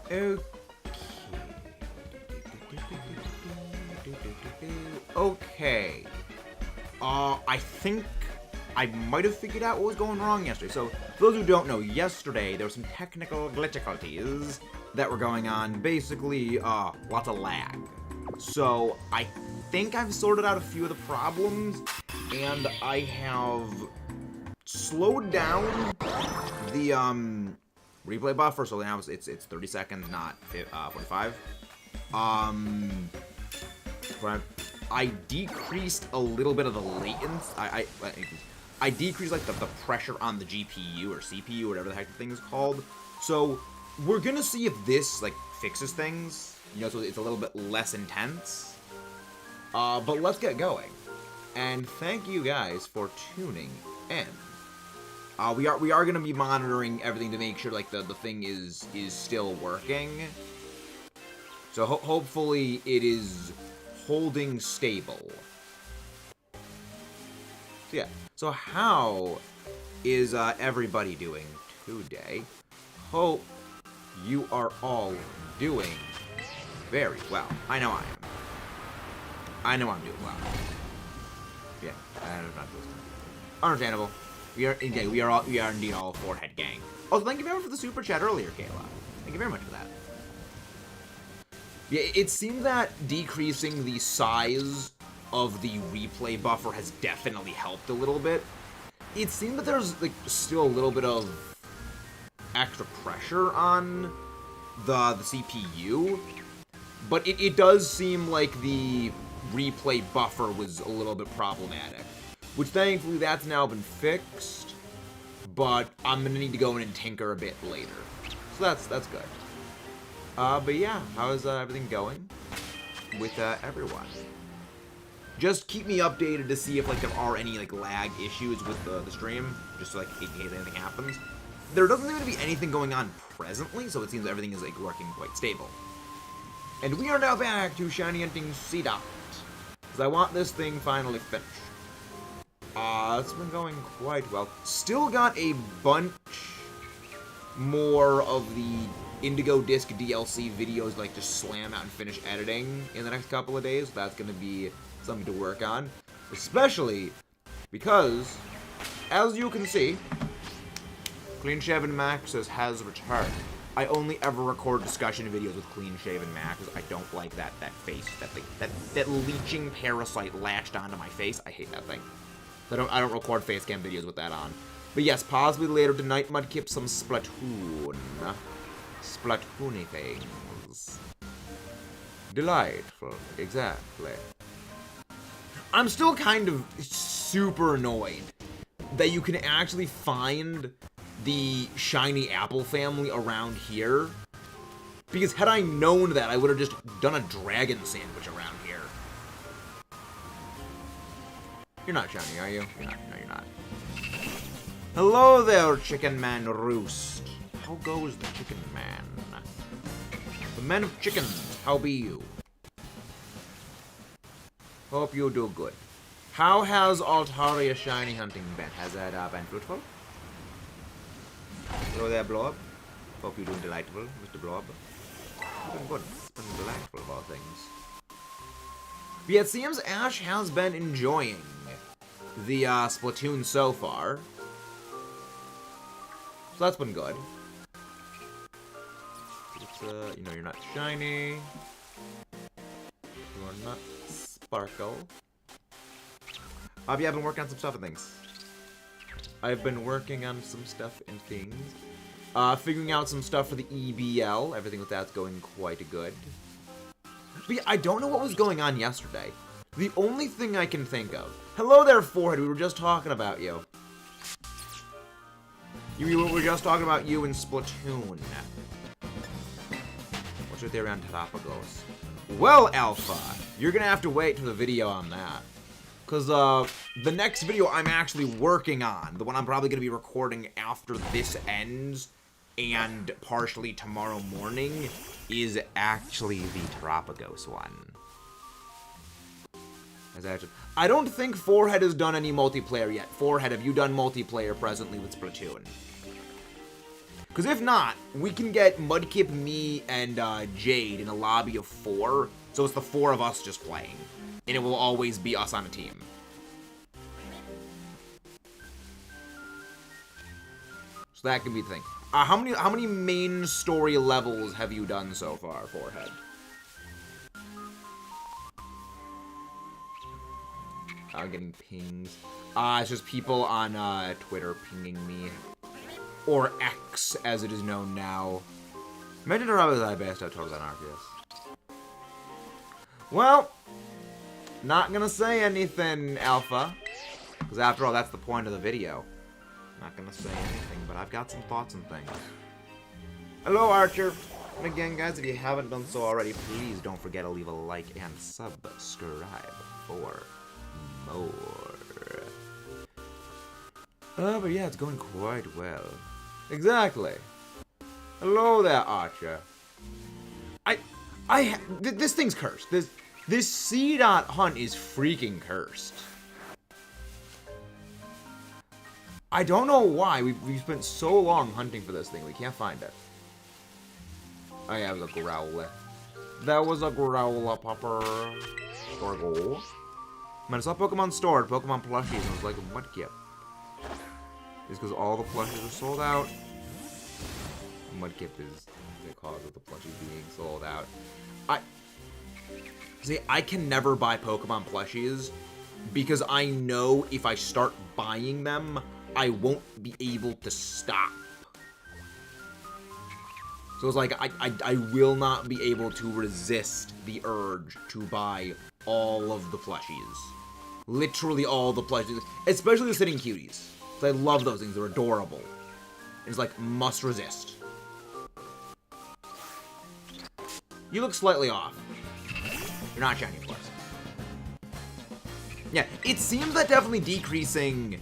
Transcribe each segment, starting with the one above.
Okay. Okay. I think I might have figured out what was going wrong yesterday. So, for those who don't know, yesterday there were some technical glitchiculties that were going on. Basically, lots of lag. So, I think I've sorted out a few of the problems, and I have slowed down the, replay buffer, so now it's 30 seconds, not 45. I decreased a little bit of the latency. I decreased like the pressure on the GPU or CPU, whatever the heck the thing is called. So we're gonna see if this like fixes things, you know, so it's a little bit less intense. But let's get going. And thank you guys for tuning in. We are gonna be monitoring everything to make sure like the thing is still working. So hopefully it is holding stable. So yeah. So how is everybody doing today? Hope you are all doing very well. I know I am. I know I'm doing well. Yeah, I'm not listening. Understandable. We are indeed all a forehead gang. Oh, thank you very much for the super chat earlier, Kayla. Thank you very much for that. Yeah, it seems that decreasing the size of the replay buffer has definitely helped a little bit. It seems that there's like still a little bit of extra pressure on the CPU, but it does seem like the replay buffer was a little bit problematic. Which thankfully that's now been fixed, but I'm gonna need to go in and tinker a bit later. So that's good. But yeah, how is everything going with everyone? Just keep me updated to see if like there are any like lag issues with the stream, just so, like in case anything happens. There doesn't seem to be anything going on presently, so it seems everything is like working quite stable. And we are now back to shiny hunting Seedot, because I want this thing finally finished. It's been going quite well. Still got a bunch more of the Indigo Disc DLC videos like to slam out and finish editing in the next couple of days. That's going to be something to work on. Especially because, as you can see, Clean Shaven Max has returned. I only ever record discussion videos with Clean Shaven Max. I don't like that face, that leeching parasite latched onto my face. I hate that thing. I don't record facecam videos with that on. But yes, possibly later tonight, Mudkip, some Splatoon. Splatoony things. Delightful, exactly. I'm still kind of super annoyed that you can actually find the shiny apple family around here. Because had I known that, I would have just done a dragon sandwich around here. You're not shiny, are you? You're not. No, you're not. Hello there, Chicken Man Roost. How goes the Chicken Man? The man of chickens, how be you? Hope you do good. How has Altaria shiny hunting been? Has that been fruitful? Hello there, Blob. Hope you're doing delightful, Mr. Blob. Doing good. It's been delightful of all things. But yeah, it seems Ash has been enjoying the Splatoon so far. So that's been good. It's, you know, you're not shiny. You are not sparkle. Yeah, I've been working on some stuff and things. I've been working on some stuff and things. Figuring out some stuff for the EBL. Everything with that's going quite good. But yeah, I don't know what was going on yesterday. The only thing I can think of... Hello there, Forehead. We were just talking about you. We were just talking about you in Splatoon. What's your theory on Terapagos? Well, Alpha, you're gonna have to wait for the video on that. Because, the next video I'm actually working on, the one I'm probably gonna be recording after this ends, and partially tomorrow morning, is actually the Terapagos one. I don't think Forehead has done any multiplayer yet. Forehead, have you done multiplayer presently with Splatoon? Because if not, we can get Mudkip, me, and Jade in a lobby of 4. So it's the 4 of us just playing. And it will always be us on a team. So that can be the thing. How many main story levels have you done so far, Forehead? I'm getting pings. It's just people on Twitter pinging me. Or X, as it is known now. Imagine Robert that best out totals on Arceus. Well, not gonna say anything, Alpha. Because after all, that's the point of the video. Not gonna say anything, but I've got some thoughts and things. Hello, Archer. And again, guys, if you haven't done so already, please don't forget to leave a like and subscribe for more. But yeah, it's going quite well. Exactly. Hello there, Archer. This thing's cursed. This Seedot hunt is freaking cursed. I don't know why. We've spent so long hunting for this thing. We can't find it. Oh yeah, it was a Growlithe. That was a Growlithe popper. Gorgle. Man, I saw Pokemon stored, Pokemon plushies, and I was like, what gift? It's because all the plushies are sold out. Mudkip is the cause of the plushies being sold out. I can never buy Pokemon plushies because I know if I start buying them, I won't be able to stop. So it's like, I will not be able to resist the urge to buy all of the plushies. Literally all the plushies. Especially the Sitting Cuties. I love those things. They're adorable. It's like, must resist. You look slightly off. You're not shiny plus. Yeah, it seems that definitely decreasing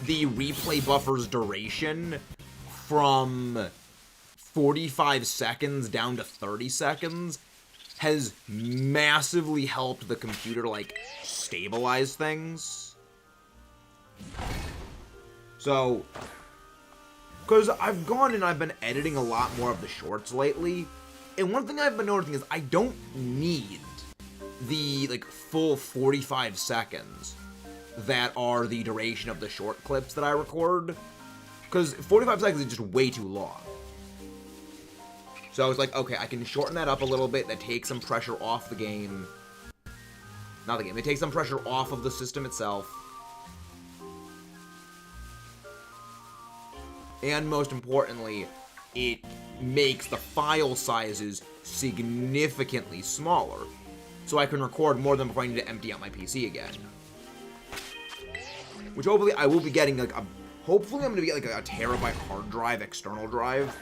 the replay buffer's duration from 45 seconds down to 30 seconds has massively helped the computer, like, stabilize things. So, because I've gone and I've been editing a lot more of the shorts lately, and one thing I've been noticing is I don't need the, like, full 45 seconds that are the duration of the short clips that I record, because 45 seconds is just way too long. So I was like, okay, I can shorten that up a little bit, that takes some pressure off the game. Not the game, it takes some pressure off of the system itself. And most importantly, it makes the file sizes significantly smaller. So I can record more than before I need to empty out my PC again. Which hopefully I will be getting like hopefully I'm going to get like a terabyte hard drive, external drive,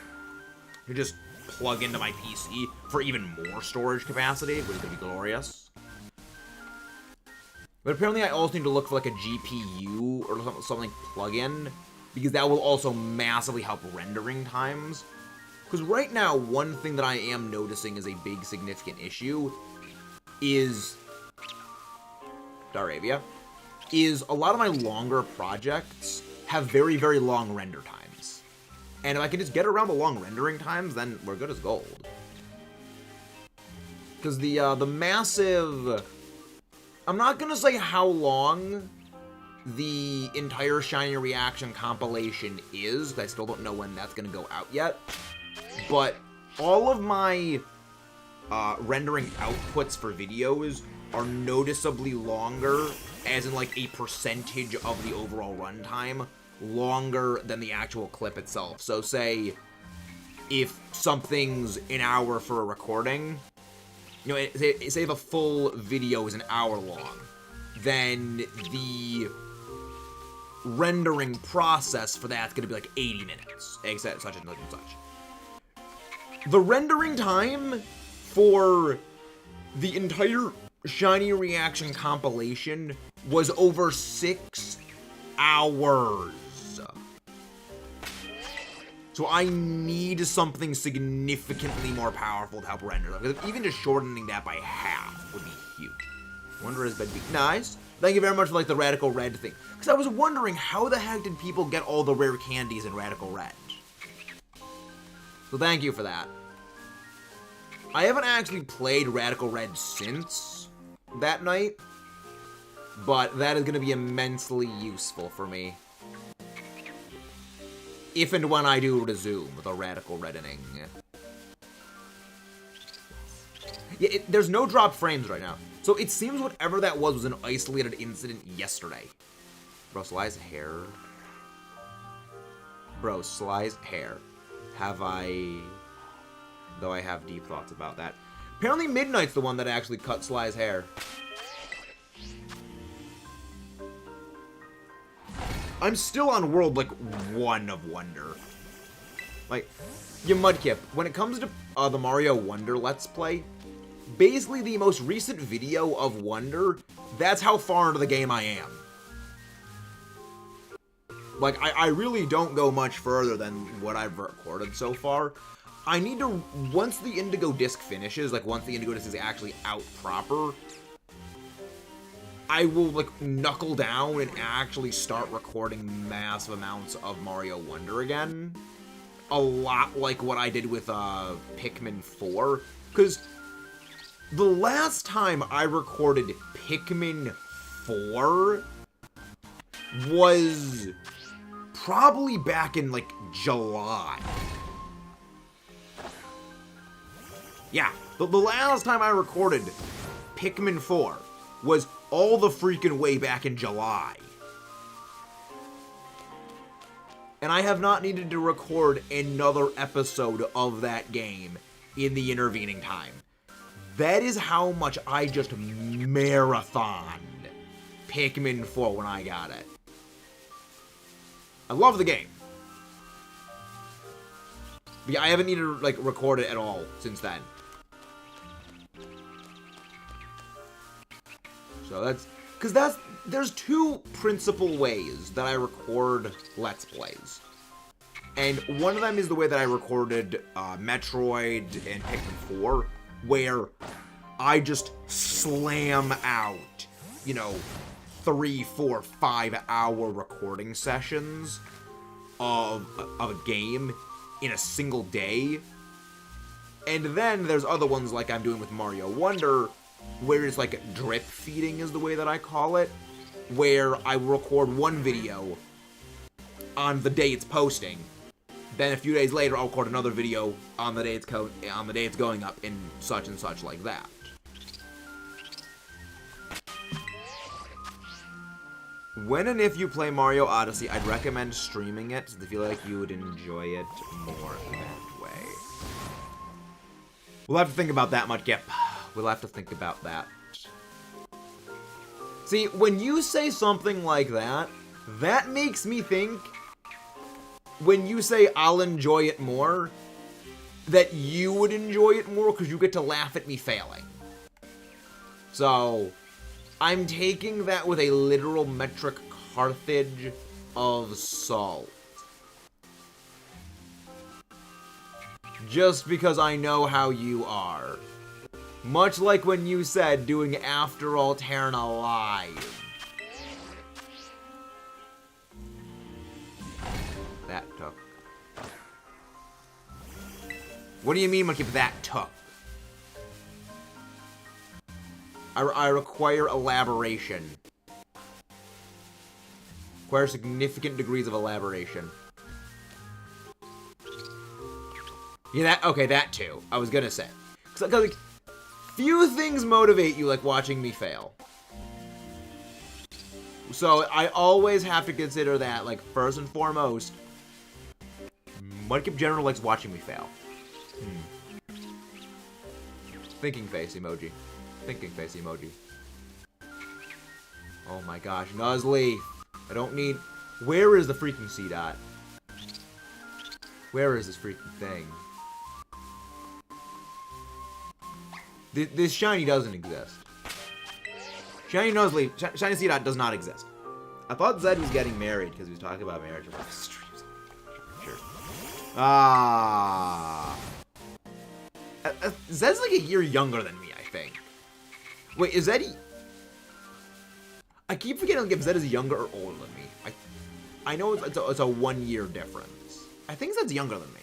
to just plug into my PC for even more storage capacity, which is going to be glorious. But apparently I also need to look for like a GPU or something plug-in, because that will also massively help rendering times. Because right now, one thing that I am noticing is a big significant issue is Daravia, is a lot of my longer projects have very, very long render times. And if I can just get around the long rendering times, then we're good as gold. Because the massive... I'm not going to say how long the entire Shiny Reaction compilation is, because I still don't know when that's going to go out yet. But all of my rendering outputs for videos are noticeably longer, as in like a percentage of the overall runtime, longer than the actual clip itself. So say if something's an hour for a recording, you know, say if a full video is an hour long, then the rendering process for that's going to be like 80 minutes, except such and such and such. The rendering time for the entire Shiny Reaction compilation was over 6 hours. So I need something significantly more powerful to help render them. Because even just shortening that by half would be huge. Wonder has been nice. Thank you very much for like the Radical Red thing. Because I was wondering how the heck did people get all the rare candies in Radical Red? So thank you for that. I haven't actually played Radical Red since that night, but that is going to be immensely useful for me. If and when I do resume the Radical Reddening. Yeah, there's no dropped frames right now. So it seems whatever that was an isolated incident yesterday. Bro, Sly's hair. Bro, Sly's hair. Have I... Though I have deep thoughts about that. Apparently Midnight's the one that actually cut Sly's hair. I'm still on World, like, 1 of Wonder. Like, you Mudkip, when it comes to the Mario Wonder Let's Play, basically the most recent video of Wonder, that's how far into the game I am. Like, I really don't go much further than what I've recorded so far. I need to, once the Indigo Disc finishes, like, once the Indigo Disc is actually out proper, I will, like, knuckle down and actually start recording massive amounts of Mario Wonder again. A lot like what I did with, Pikmin 4. Because the last time I recorded Pikmin 4 was probably back in, like, July. Yeah, the last time I recorded Pikmin 4 was all the freaking way back in July. And I have not needed to record another episode of that game in the intervening time. That is how much I just marathoned Pikmin 4 when I got it. I love the game. But yeah, I haven't needed to, like, record it at all since then. So that's, because there's two principal ways that I record Let's Plays. And one of them is the way that I recorded Metroid and Pikmin 4, where I just slam out, you know, 3, 4, 5 hour recording sessions of a game in a single day. And then there's other ones like I'm doing with Mario Wonder, where it's like drip feeding is the way that I call it, where I record one video on the day it's posting, then a few days later I'll record another video on the day it's going up, and such like that. When and if you play Mario Odyssey, I'd recommend streaming it, since I feel like you would enjoy it more that way. We'll have to think about that, Mudkip. We'll have to think about that. See, when you say something like that, that makes me think, when you say I'll enjoy it more, that you would enjoy it more because you get to laugh at me failing. So, I'm taking that with a literal metric Carthage of salt. Just because I know how you are. Much like when you said doing After Alterna live. That took. What do you mean, Monkey? That took? I require elaboration. Require significant degrees of elaboration. Yeah, that too. I was gonna say. Cause like, few things motivate you like watching me fail. So I always have to consider that, like, first and foremost, Mudkip General likes watching me fail. Thinking face emoji. Thinking face emoji. Oh my gosh, Nuzleaf. I don't need... Where is the freaking Seedot? Where is this freaking thing? This shiny doesn't exist. Shiny Nuzleaf, Shiny Seedot does not exist. I thought Zed was getting married because he was talking about marriage. Sure. Ah. Zed's like a year younger than me, I think. Wait, is Zed... I keep forgetting if Zed is younger or older than me. I know it's a 1 year difference. I think Zed's younger than me.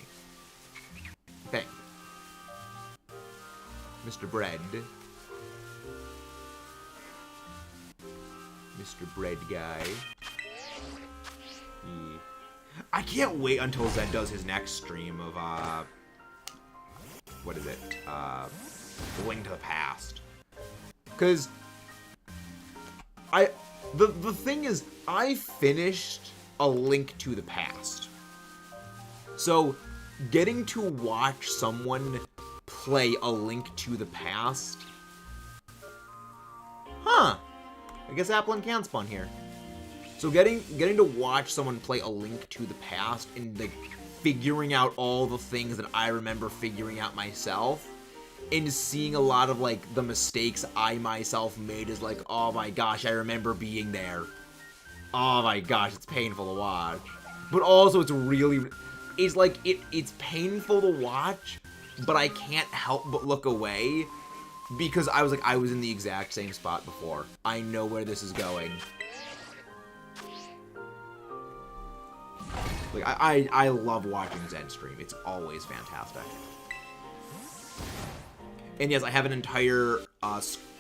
Mr. Bread. Mr. Bread guy. Yeah. I can't wait until Zed does his next stream of, what is it? The Link to the Past. Because the thing is, I finished A Link to the Past. So, getting to watch someone play A Link to the Past... Huh. I guess Applin can spawn here. So getting to watch someone play A Link to the Past and, like, figuring out all the things that I remember figuring out myself, and seeing a lot of, like, the mistakes I myself made is like, oh my gosh, I remember being there. Oh my gosh, it's painful to watch. But also, it's really... It's like, it's painful to watch, but I can't help but look away, because I was like, I was in the exact same spot before. I know where this is going. Like, I love watching Zed stream. It's always fantastic. And yes, I have an entire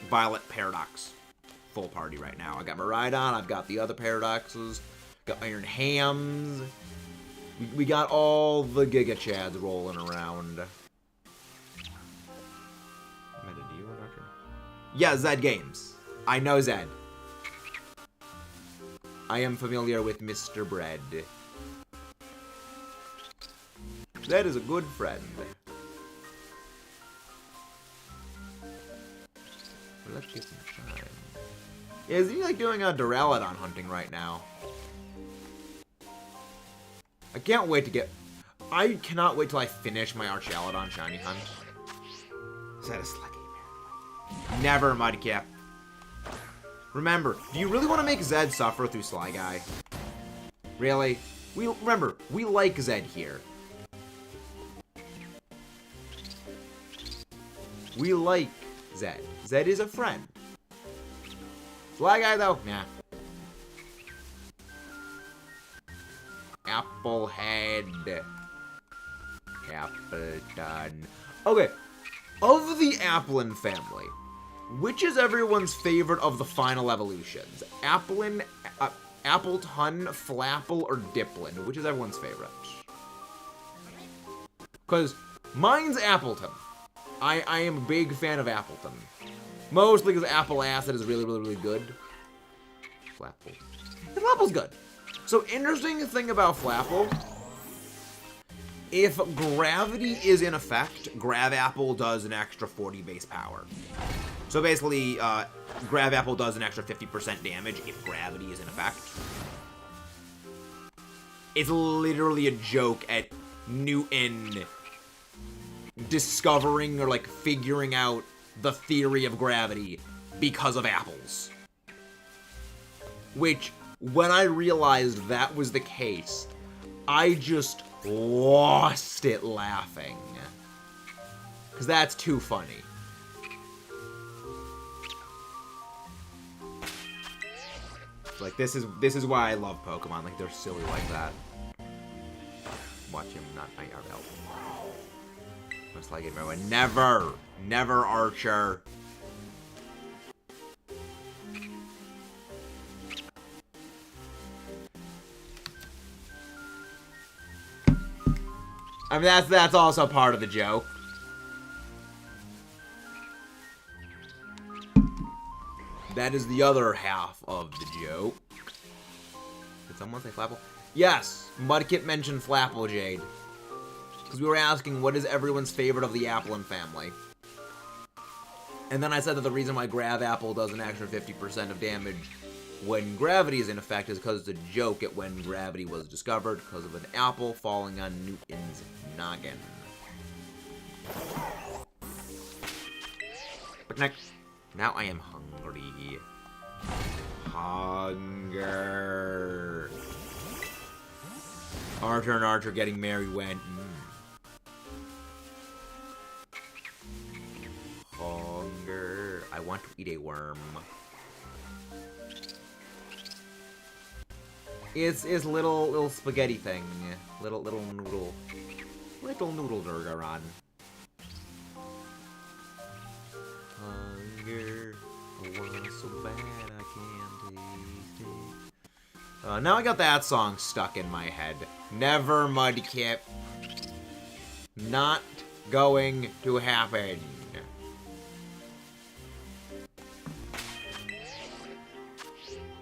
Violet Paradox full party right now. I got Miraidon, I've got the other Paradoxes, got Iron Hams. We got all the Giga Chads rolling around. Yeah, Zed Games. I know Zed. I am familiar with Mr. Bread. Zed is a good friend. Well, let's get some time. Yeah, is he like doing a Duraludon hunting right now? I can't wait to get... I cannot wait till I finish my Archaludon shiny hunt. Is that a Sluggy? Never, Mudkip. Remember, do you really want to make Zed suffer through Sly Guy? Really? Remember, we like Zed here. We like Zed. Zed is a friend. Sly Guy, though? Nah. Applehead. Appleton. Okay. Of the Applin family, which is everyone's favorite of the final evolutions? Applin, Appleton, Flapple, or Dipplin? Which is everyone's favorite? Because mine's Appleton. I am a big fan of Appleton. Mostly because Apple Acid is really, really, really good. Flapple. Flapple's good. So, interesting thing about Flapple. If gravity is in effect, Grav Apple does an extra 40 base power. So basically, Grav Apple does an extra 50% damage if gravity is in effect. It's literally a joke at Newton discovering or like figuring out the theory of gravity because of apples. Which, when I realized that was the case, I just lost it laughing. Because that's too funny. Like, this is why I love Pokemon. Like, they're silly like that. Watch him not bite our belt. Most like it, never! Never, Archer! I mean, that's also part of the joke. That is the other half of the joke. Did someone say Flapple? Yes! Mudkip mentioned Flapple, Jade. Because we were asking, what is everyone's favorite of the Applin family? And then I said that the reason why Grav Apple does an extra 50% of damage when gravity is in effect is because it's a joke at when gravity was discovered because of an apple falling on Newton's noggin. But next, now I am hungry. Hunger. Archer and Archer getting married when... Hunger. I want to eat a worm. It's little spaghetti thing. Little noodle. Little noodle Durgaron. sugar. Was so bad I can't taste it. Now I got that song stuck in my head. Never Mudkip. Not going to happen.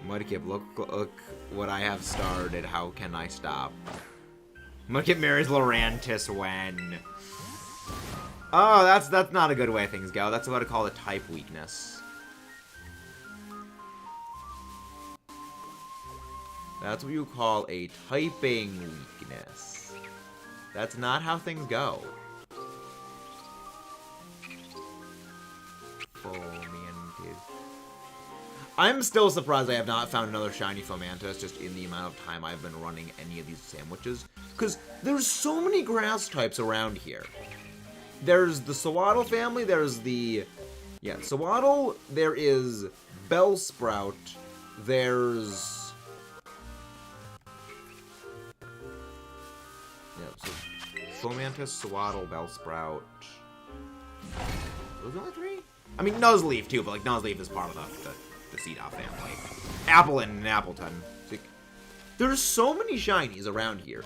Mudkip, look what I have started. How can I stop? Mudkip marries Lurantis when... Oh, that's not a good way things go. That's what I call a type weakness. That's what you call a typing weakness. That's not how things go. Fomantis. I'm still surprised I have not found another shiny Fomantis just in the amount of time I've been running any of these sandwiches. Because there's so many grass types around here. There's the Seedot family, there's the... Yeah, Seedot, there is Bellsprout, there's... Yeah, so Fomantis, Seedot, Bellsprout... Those are the only three? I mean, Nuzleaf too, but like Nuzleaf is part of the Seedot family. Applin and Appleton. Like, there's so many shinies around here.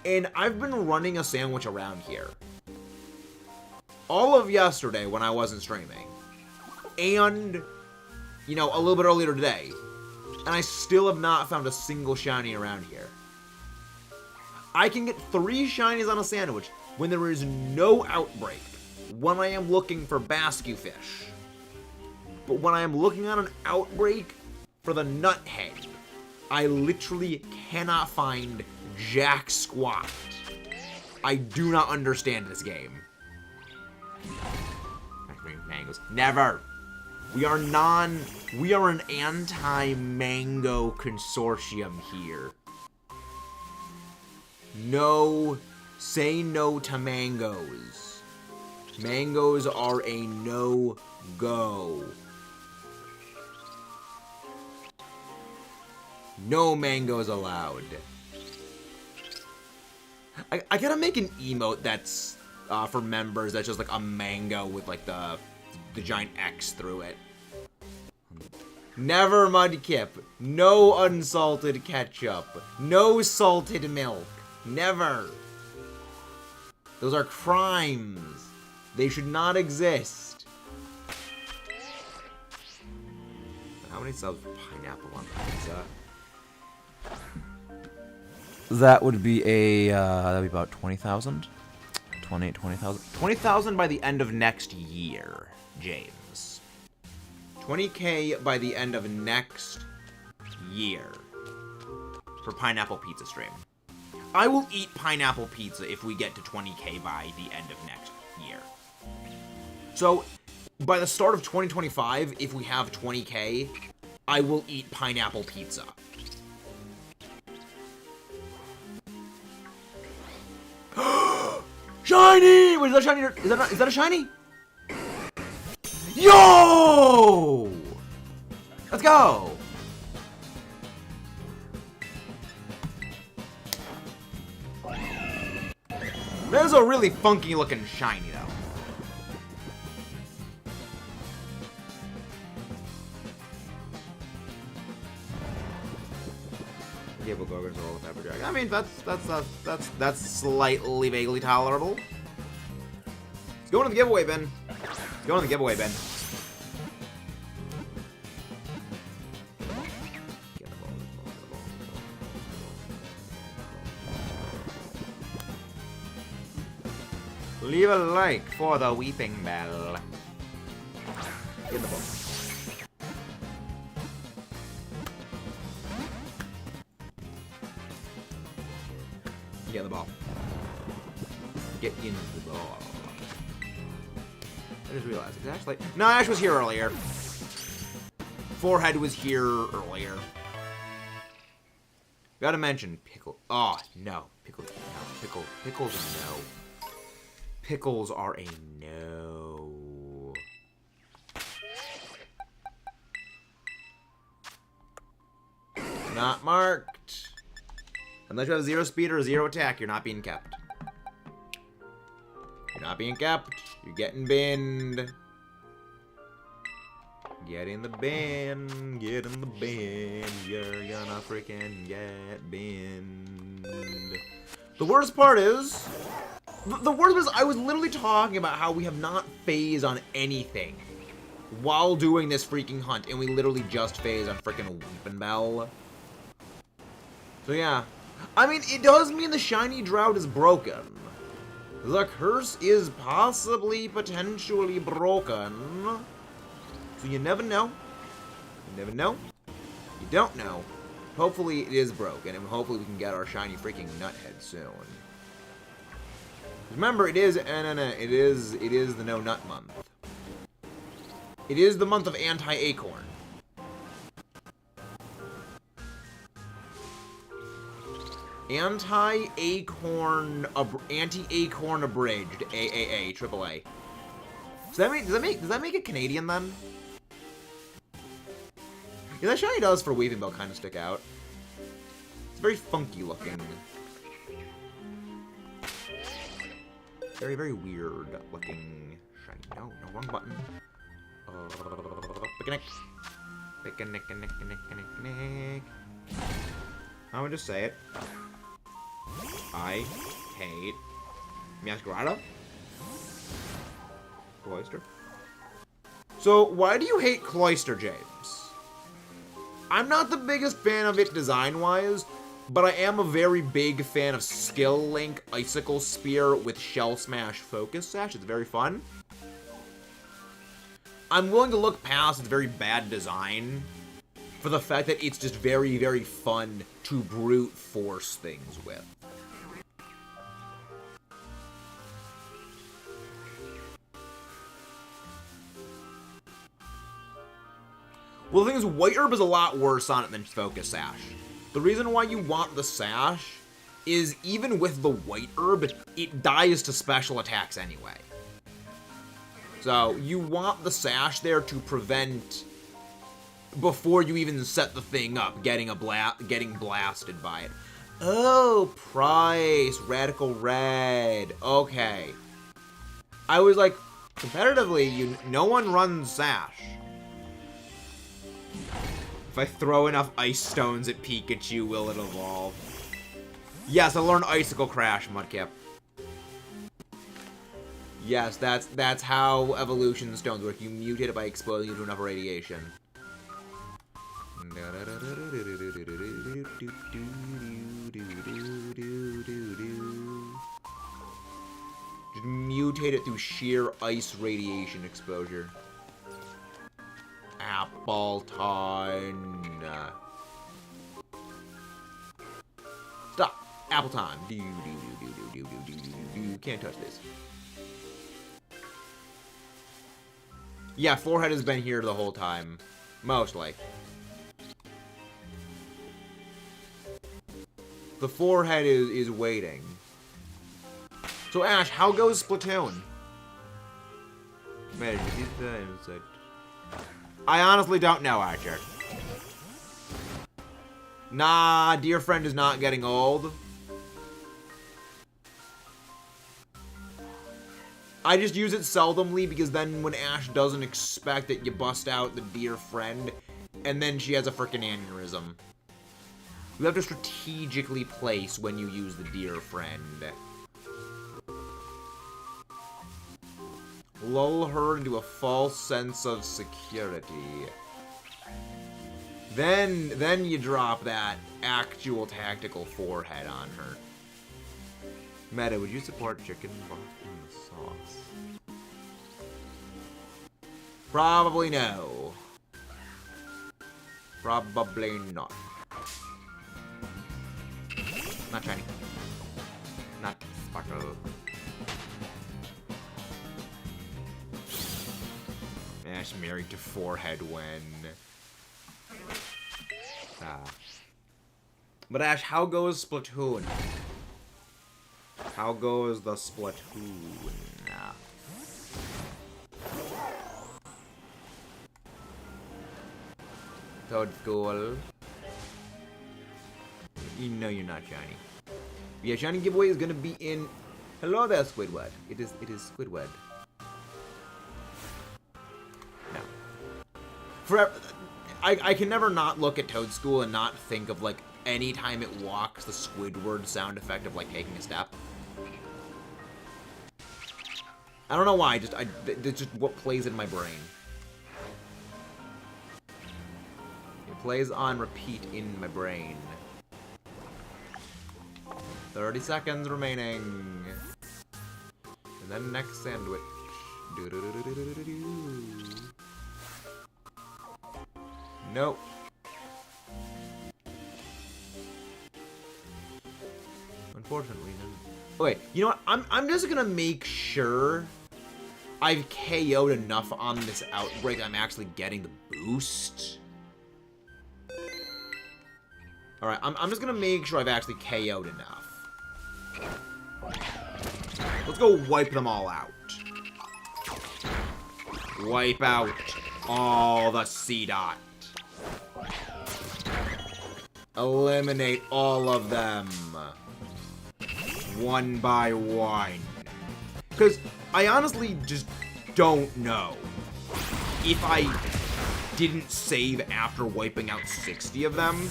And I've been running a sandwich around here all of yesterday when I wasn't streaming. And, you know, a little bit earlier today. And I still have not found a single shiny around here. I can get 3 shinies on a sandwich when there is no outbreak. When I am looking for Basque fish. But when I am looking at an outbreak for the Nuthead, I literally cannot find jack squat. I do not understand this game. Mangoes. Never. We are an anti-mango consortium here. No, say no to mangoes. Mangoes are a no-go. No mangoes allowed. I gotta make an emote that's for members that's just like a mango with like the giant X through it. Never Mudkip. No unsalted ketchup. No salted milk. Never. Those are crimes. They should not exist. How many subs for pineapple on pizza? That would be a, that'd be about 20,000? 20,000? 20,000 by the end of next year, James. 20K by the end of next year. For pineapple pizza stream. I will eat pineapple pizza if we get to 20K by the end of next year. So, by the start of 2025, if we have 20K, I will eat pineapple pizza. Shiny! Wait, is that shiny? Is that a shiny? Yo! Let's go! There's a really funky looking shiny though. Yeah, but Gorgons are all with Pepper Jack. I mean, that's slightly vaguely tolerable. It's going to the giveaway bin. It's going to the giveaway bin. Get the ball, Leave a like for the Weeping Bell. Get the ball. Get the ball. Get in the ball. I just realized it's actually... No, Ash was here earlier. Forehead was here earlier. Gotta mention pickle. Oh, no. Pickles. No. Pickles are no. Pickles are a no. Not marked. Unless you have 0 speed or 0 attack, you're not being kept. You're not being kept. You're getting binned. Get in the bin. Get in the bin. You're gonna freaking get binned. The worst part is... The worst was I was literally talking about how we have not phased on anything while doing this freaking hunt, and we literally just phased on freaking Weeping Bell. So yeah. I mean, it does mean the shiny drought is broken. The curse is potentially broken. So you never know. You never know. You don't know. Hopefully it is broken, and hopefully we can get our shiny freaking nuthead soon. Remember, it is the no nut month. It is the month of anti-acorn. Anti-acorn abridged. AAA, AAA. Does that make it Canadian then? Yeah, that shiny does for Weaving Bell kind of stick out. It's very funky looking. Very, very weird looking shiny. No, wrong button. Picnic. I would just say it. I hate Masquerada. Cloyster. So, why do you hate Cloyster, James? I'm not the biggest fan of it design-wise, but I am a very big fan of Skill Link Icicle Spear with Shell Smash Focus Sash. It's very fun. I'm willing to look past its very bad design for the fact that it's just very, very fun to brute force things with. Well, the thing is, White Herb is a lot worse on it than Focus Sash. The reason why you want the Sash is even with the White Herb, it dies to special attacks anyway. So, you want the Sash there to prevent, before you even set the thing up, getting blasted by it. Oh, Price, Radical Red. Okay. I was like, competitively, no one runs Sash. If I throw enough Ice Stones at Pikachu, will it evolve? Yes, I learned Icicle Crash, Mudkip. Yes, that's how evolution stones work. You mutate it by exposing it to enough radiation. Just mutate it through sheer ice radiation exposure. Appleton. Stop. Appleton. Can't touch this. Yeah, Forehead has been here the whole time. Mostly. The Forehead is waiting. So Ash, how goes Splatoon? Man, I honestly don't know, Archer. Nah, dear friend is not getting old. I just use it seldomly because then when Ash doesn't expect it, you bust out the dear friend, and then she has a frickin' aneurysm. You have to strategically place when you use the dear friend. Lull her into a false sense of security. Then you drop that actual tactical Forehead on her. Meta, would you support chicken broth in the sauce? Probably no. Probably not. Not shiny. Not sparkle. Ash married to Forehead when... But Ash, how goes Splatoon? How goes the Splatoon? Toad School. You know you're not shiny. Yeah, shiny giveaway is gonna be in... Hello there, Squidward. It is Squidward. No. I can never not look at Toadstool and not think of, like, any time it walks, the Squidward sound effect of, like, taking a step. I don't know why, it's just what plays in my brain. It plays on repeat in my brain. 30 seconds remaining. And then next sandwich. Nope. Unfortunately, no. Okay, you know what? I'm just gonna make sure I've KO'd enough on this outbreak I'm actually getting the boost. Alright, I'm just gonna make sure I've actually KO'd enough. Let's go wipe them all out. Wipe out all the Seedot. Eliminate all of them. One by one. Because I honestly just don't know if I didn't save after wiping out 60 of them.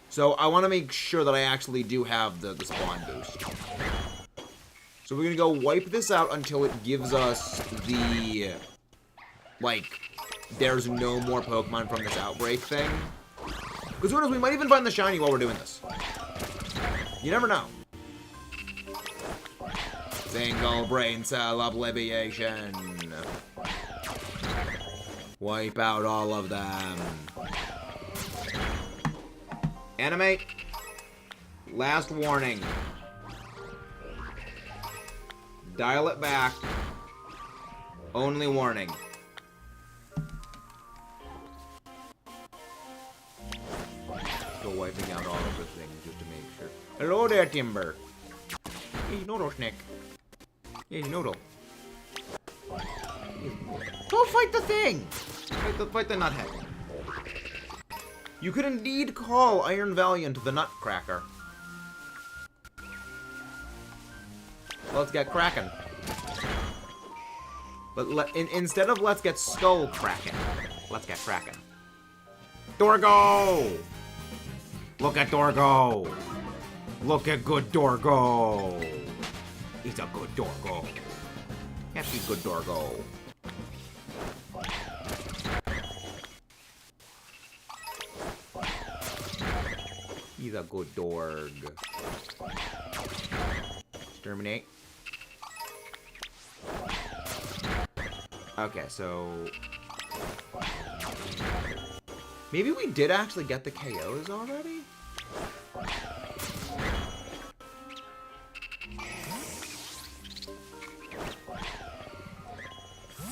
So I want to make sure that I actually do have the spawn boost. So we're going to go wipe this out until it gives us the, like, there's no more Pokemon from this outbreak thing. Because who knows, we might even find the shiny while we're doing this. You never know. Single brain cell obliviation. Wipe out all of them. Animate. Last warning. Dial it back. Only warning. Still wiping out all of the things just to make sure. Hello there, Timber. Hey, Noodle Snick. Hey, Noodle. Go fight the thing! Fight the nuthead. You could indeed call Iron Valiant the Nutcracker. Let's get cracking. But instead of let's get skull cracking, let's get cracking. Dorgo! Look at Dorgo! Look at good Dorgo! He's a good Dorgo. Can't be good Dorgo. He's a good Dorg. Exterminate. Okay, so maybe we did actually get the KOs already? I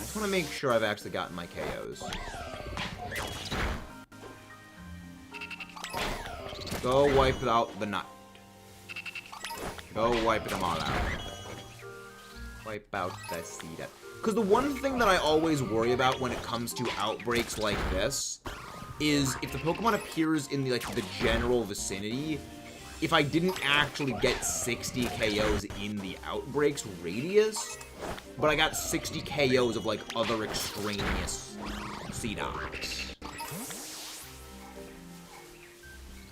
just want to make sure I've actually gotten my KOs. Go wipe out the nut. Go wipe them all out. Wipe out the Seedot. Because the one thing that I always worry about when it comes to outbreaks like this is if the Pokemon appears in the general vicinity, if I didn't actually get 60 KOs in the outbreak's radius, but I got 60 KOs of other extraneous Seedots.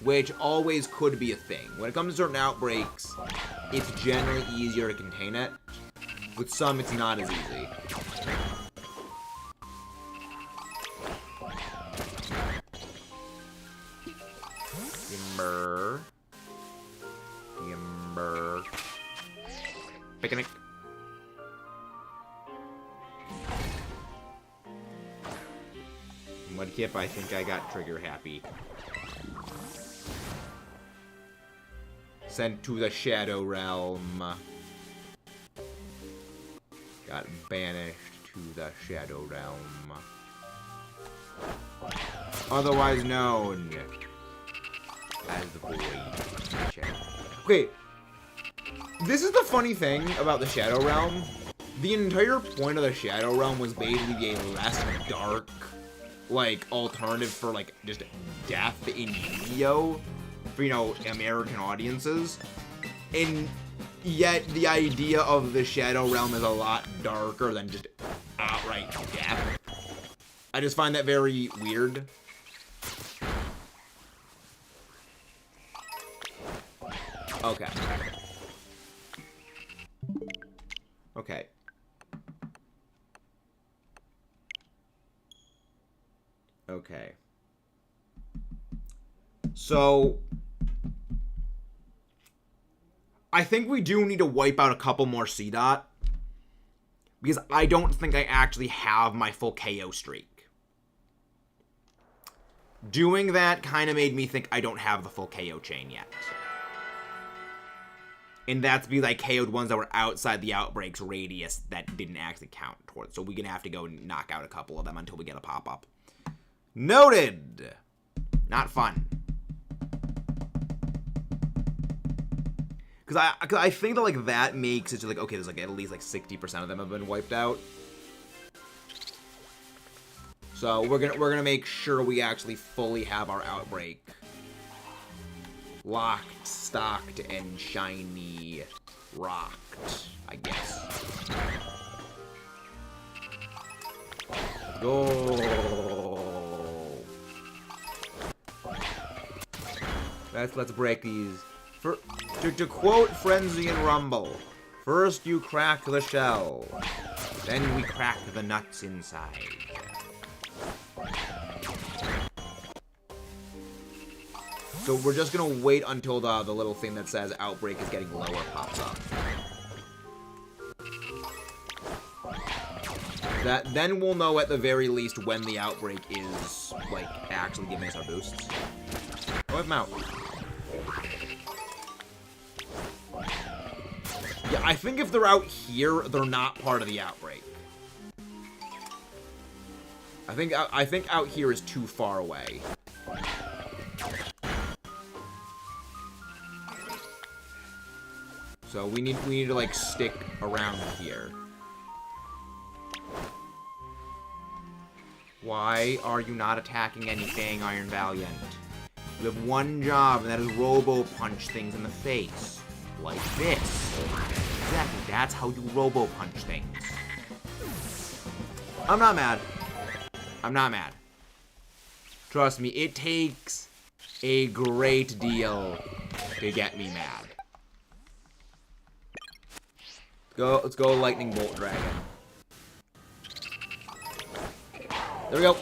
Which always could be a thing. When it comes to certain outbreaks, it's generally easier to contain it. With some, it's not as easy. Timber. Timber. Picnic. Mudkip, I think I got trigger happy. Sent to the Shadow Realm. Got banished to the Shadow Realm. Otherwise known as the Void Shadow. Okay, this is the funny thing about the Shadow Realm. The entire point of the Shadow Realm was basically a less dark, alternative for, just death in Yu-Gi-Oh! For, American audiences. And yet, the idea of the Shadow Realm is a lot darker than just outright death. I just find that very weird. Okay. Okay. Okay. So, I think we do need to wipe out a couple more Seedot, because I don't think I actually have my full KO streak. Doing that kind of made me think I don't have the full KO chain yet. And that's because I KO'd ones that were outside the outbreak's radius that didn't actually count towards. So we're going to have to go and knock out a couple of them until we get a pop-up. Noted! Not fun. Because I think that, like, that makes it just like, okay, there's, like, at least, like, 60% of them have been wiped out. So we're gonna make sure we actually fully have our outbreak locked, stocked, and shiny rocked, I guess. Let's go. Let's break these. To quote Frenzy and Rumble, first you crack the shell, then we crack the nuts inside. So we're just gonna wait until the little thing that says outbreak is getting lower pops up. Then we'll know at the very least when the outbreak is, like, actually giving us our boosts. Wipe them out. Yeah, I think if they're out here, they're not part of the outbreak. I think out here is too far away. So we need to, like, stick around here. Why are you not attacking anything, Iron Valiant? You have one job, and that is robo-punch things in the face. Like this. Exactly, that's how you robo-punch things. I'm not mad. I'm not mad. Trust me, it takes a great deal to get me mad. Let's go Lightning Bolt Dragon. There we go.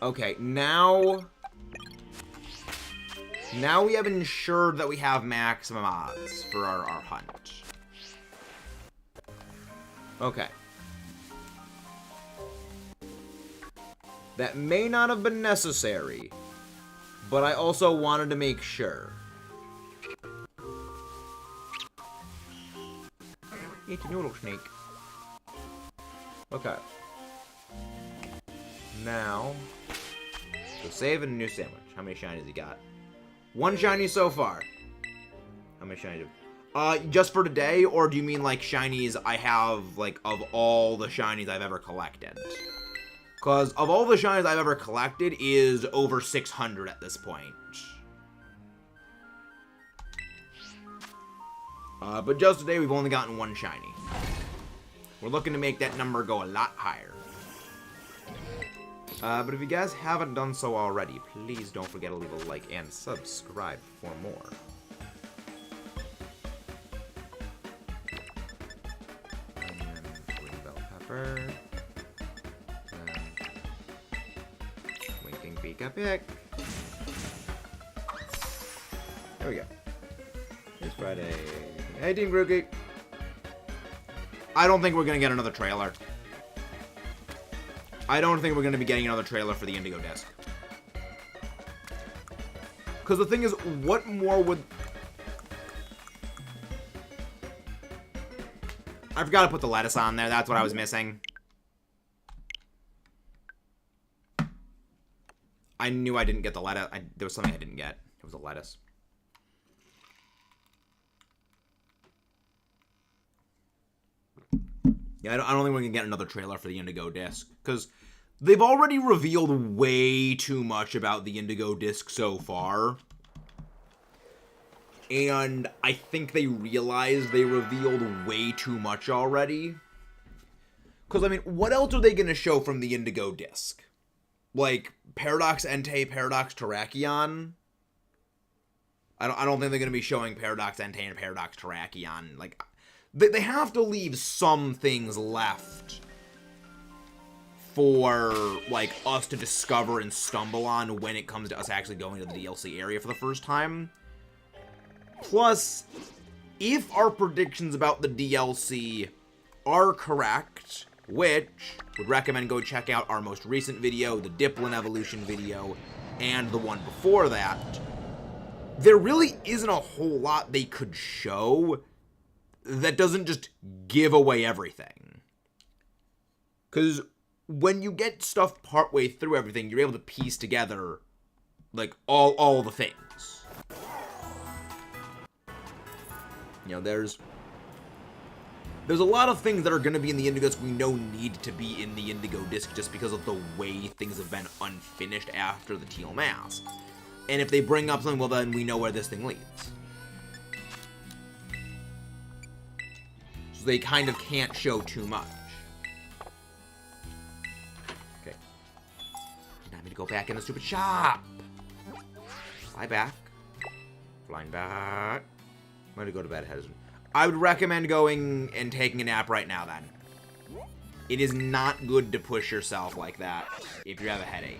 Okay, now we have ensured that we have maximum odds for our hunt. Okay. That may not have been necessary, but I also wanted to make sure. Eat a noodle snake. Okay. Now, so save and a new sandwich. How many shinies he got? One shiny so far. How many shinies? Just for today, or do you mean like shinies I have, like, of all the shinies I've ever collected? Because of all the shinies I've ever collected is over 600 at this point. But just today we've only gotten one shiny. We're looking to make that number go a lot higher. But if you guys haven't done so already, please don't forget to leave a like and subscribe for more. Green bell pepper. Winking Pika pick. There we go. It's Friday. Hey, Team Grookey. I don't think we're gonna get another trailer. I don't think we're going to be getting another trailer for the Indigo Disc. Because the thing is, what more would... I forgot to put the lettuce on there. That's what I was missing. I knew I didn't get the lettuce. There was something I didn't get. It was a lettuce. Yeah, I don't think we're going to get another trailer for the Indigo Disc, because they've already revealed way too much about the Indigo Disc so far. And I think they realized they revealed way too much already. Because, I mean, what else are they going to show from the Indigo disc? Like, Paradox Entei, Paradox Terrakion? I don't think they're going to be showing Paradox Entei and Paradox Terrakion. Like, they have to leave some things left for, like, us to discover and stumble on when it comes to us actually going to the DLC area for the first time. Plus, if our predictions about the DLC are correct, which would recommend go check out our most recent video, the Diplin Evolution video, and the one before that, there really isn't a whole lot they could show that doesn't just give away everything. Because when you get stuff partway through everything, you're able to piece together, like, all the things. You know, there's a lot of things that are going to be in the Indigo Disc we know need to be in the Indigo Disc just because of the way things have been unfinished after the Teal Mask. And if they bring up something, well, then we know where this thing leads. So they kind of can't show too much. Okay. Time to go back in the stupid shop. Fly back. Flying back. I'm going to go to bed, Hezron. I would recommend going and taking a nap right now, then. It is not good to push yourself like that if you have a headache.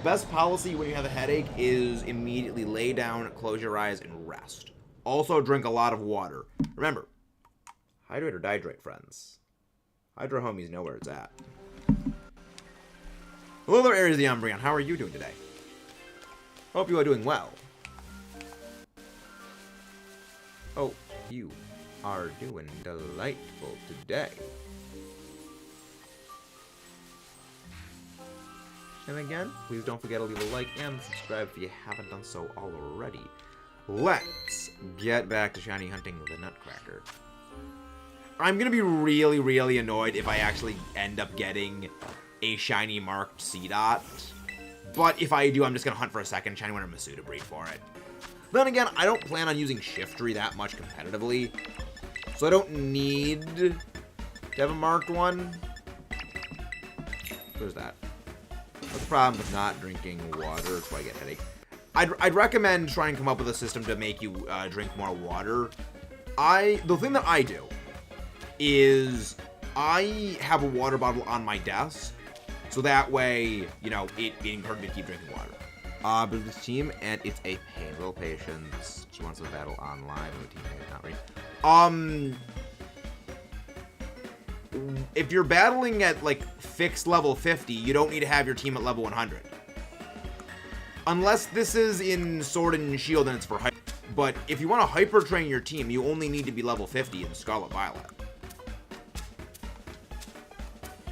Best policy when you have a headache is immediately lay down, close your eyes, and rest. Also, drink a lot of water. Remember, hydrate or dihydrate, friends. Hydro homies know where it's at. Hello there, Aries the Umbreon. How are you doing today? Hope you are doing well. Oh, you are doing delightful today. And again, please don't forget to leave a like and subscribe if you haven't done so already. Let's get back to shiny hunting with a Nutcracker. I'm gonna be really, really annoyed if I actually end up getting a shiny marked Seedot. But if I do, I'm just gonna hunt for a second shiny winter Masuda breed for it. Then again, I don't plan on using Shiftry that much competitively, so I don't need to have a marked one. Where's that? What's the problem with not drinking water? That's why I get headache. I'd recommend trying to come up with a system to make you drink more water. The thing that I do is I have a water bottle on my desk, so that way, you know, it encourages me to keep drinking water. But this team, and it's a painful patience. She wants to battle online. The team is not right. If you're battling at, like, fixed level 50, you don't need to have your team at level 100. Unless this is in Sword and Shield and it's for hyper. But if you want to hyper train your team, you only need to be level 50 in Scarlet Violet.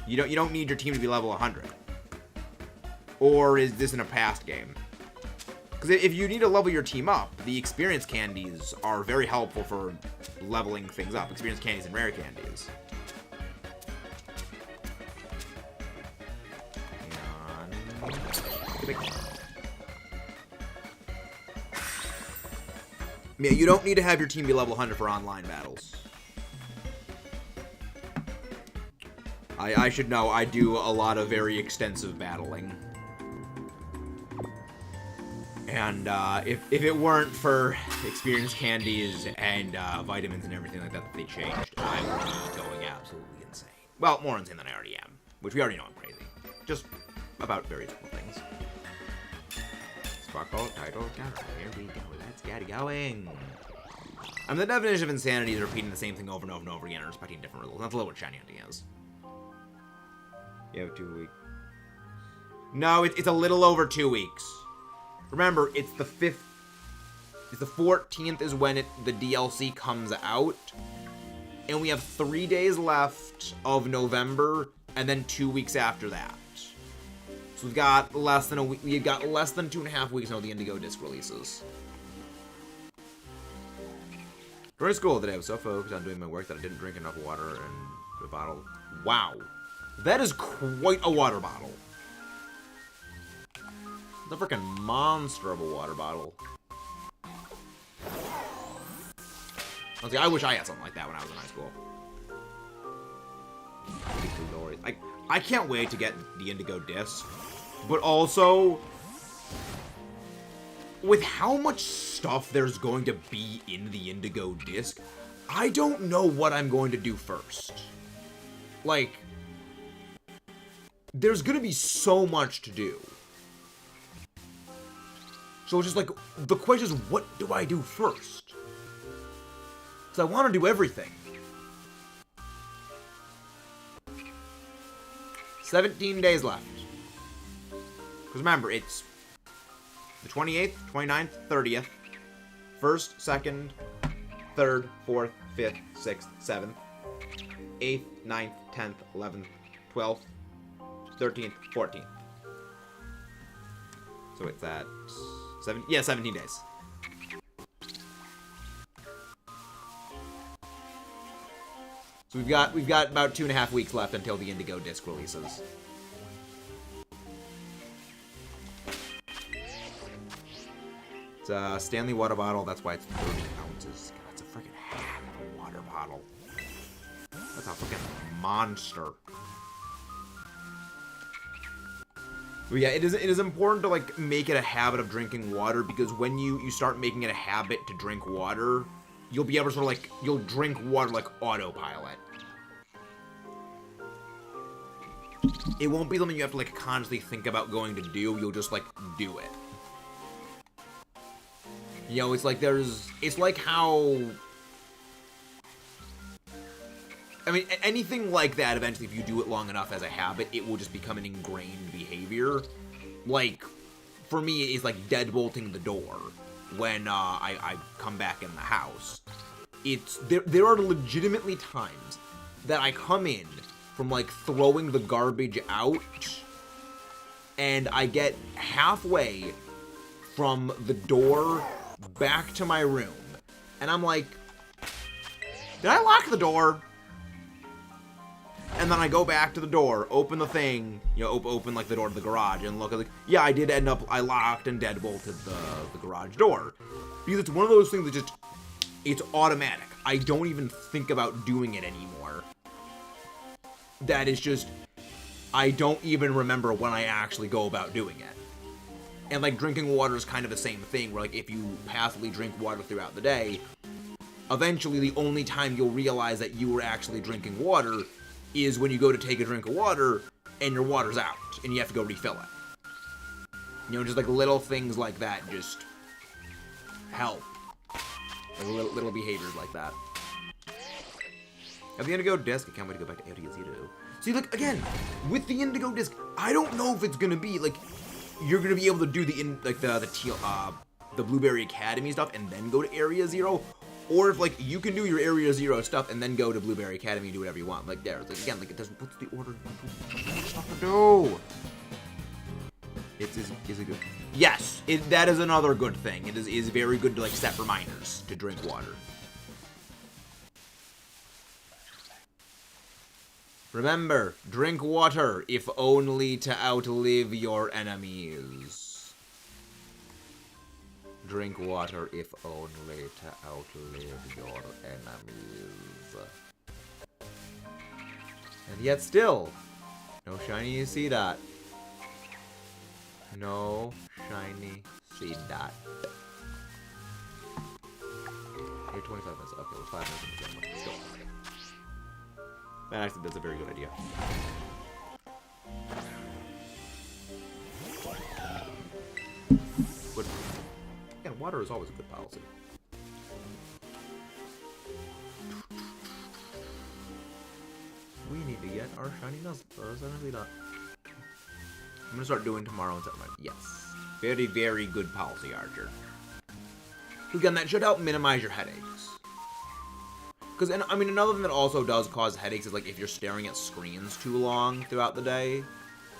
You don't need your team to be level 100. Or is this in a past game? Because if you need to level your team up, the experience candies are very helpful for leveling things up. Experience candies and rare candies. Yeah, you don't need to have your team be level 100 for online battles. I should know, I do a lot of very extensive battling. And if it weren't for experience candies and vitamins and everything like that that they changed, I would be going absolutely insane. Well, more insane than I already am, which we already know I'm crazy. Just about very simple things. Sparkle, title, counter. Here we go. Let's get going. I mean, the definition of insanity is repeating the same thing over and over and over again and respecting different rules. That's a little what shiny hunting is. You have 2 weeks. No, it's a little over 2 weeks. Remember, it's the 5th. It's the 14th is when the DLC comes out. And we have 3 days left of November, and then 2 weeks after that. So we've got less than a week. We've got less than 2.5 weeks until the Indigo Disc releases. During school today, I was so focused on doing my work that I didn't drink enough water in the bottle. Wow. That is quite a water bottle. It's a freaking monster of a water bottle. I wish I had something like that when I was in high school. I can't wait to get the Indigo Disc, but also, with how much stuff there's going to be in the Indigo Disc, I don't know what I'm going to do first. Like, there's going to be so much to do. So it's just like, the question is, what do I do first? Because I want to do everything. 17 days left. Because remember, it's the 28th, 29th, 30th, 1st, 2nd, 3rd, 4th, 5th, 6th, 7th, 8th, 9th, 10th, 11th, 12th, 13th, 14th. So it's at 17 days. So we've got about 2.5 weeks left until the Indigo Disc releases. It's a Stanley water bottle. That's why it's 30 ounces. God, that's a freaking half of a water bottle. That's a freaking monster. But yeah, it is important to like make it a habit of drinking water, because when you start making it a habit to drink water, you'll be able to sort of like, you'll drink water like autopilot. It won't be something you have to like constantly think about going to do. You'll just like do it. You know, it's like it's like how, I mean, anything like that, eventually, if you do it long enough as a habit, it will just become an ingrained behavior. Like, for me, it's like deadbolting the door when I come back in the house. There are legitimately times that I come in from, like, throwing the garbage out, and I get halfway from the door back to my room, and I'm like, did I lock the door? And then I go back to the door, open the thing, you know, open like the door to the garage, and look at like, yeah, I did end up, I locked and deadbolted the garage door. Because it's one of those things that just, it's automatic. I don't even think about doing it anymore. That is just, I don't even remember when I actually go about doing it. And like drinking water is kind of the same thing, where like if you passively drink water throughout the day, eventually the only time you'll realize that you were actually drinking water is when you go to take a drink of water and your water's out and you have to go refill it. You know, just like little things like that just help. Like little behaviors like that. At the Indigo Disc, I can't wait to go back to Area Zero. See, like, again, with the Indigo Disc, I don't know if it's gonna be, like, you're gonna be able to do the Teal, the Blueberry Academy stuff and then go to Area Zero, or if, like, you can do your Area Zero stuff and then go to Blueberry Academy and do whatever you want. Like, there, like, again, like, it doesn't, what's the order? There's so much stuff to do. Is it good? Yes, that is another good thing. It is very good to, like, set reminders to drink water. Remember, drink water, if only to outlive your enemies. Drink water, if only to outlive your enemies. And yet still, no shiny Seedot. No shiny Seedot. Hey, 25 minutes. Okay, we're 5 minutes in the game. Let's go. That actually, that's a very good idea. But, again, water is always a good policy. We need to get our shiny Seedot. I'm gonna start doing tomorrow and set my, yes. Very, very good policy, Archer. Again, that should help minimize your headaches. Because, and I mean, another thing that also does cause headaches is, like, if you're staring at screens too long throughout the day.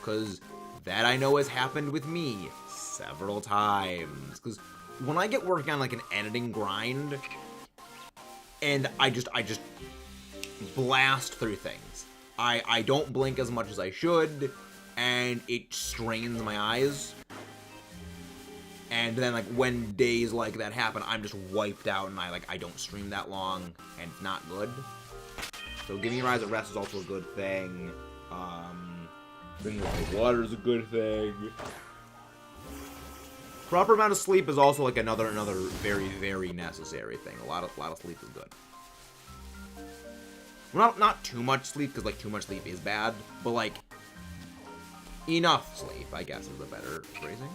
Because that, I know, has happened with me several times. Because when I get working on, like, an editing grind, and I just blast through things. I don't blink as much as I should, and it strains my eyes. And then, like, when days like that happen, I'm just wiped out, and I don't stream that long, and it's not good. So giving your eyes a rest is also a good thing. Drinking a lot of water is a good thing. Proper amount of sleep is also, like, another very, very necessary thing. A lot of sleep is good. Well, not too much sleep, because, like, too much sleep is bad, but, like, enough sleep, I guess, is the better phrasing.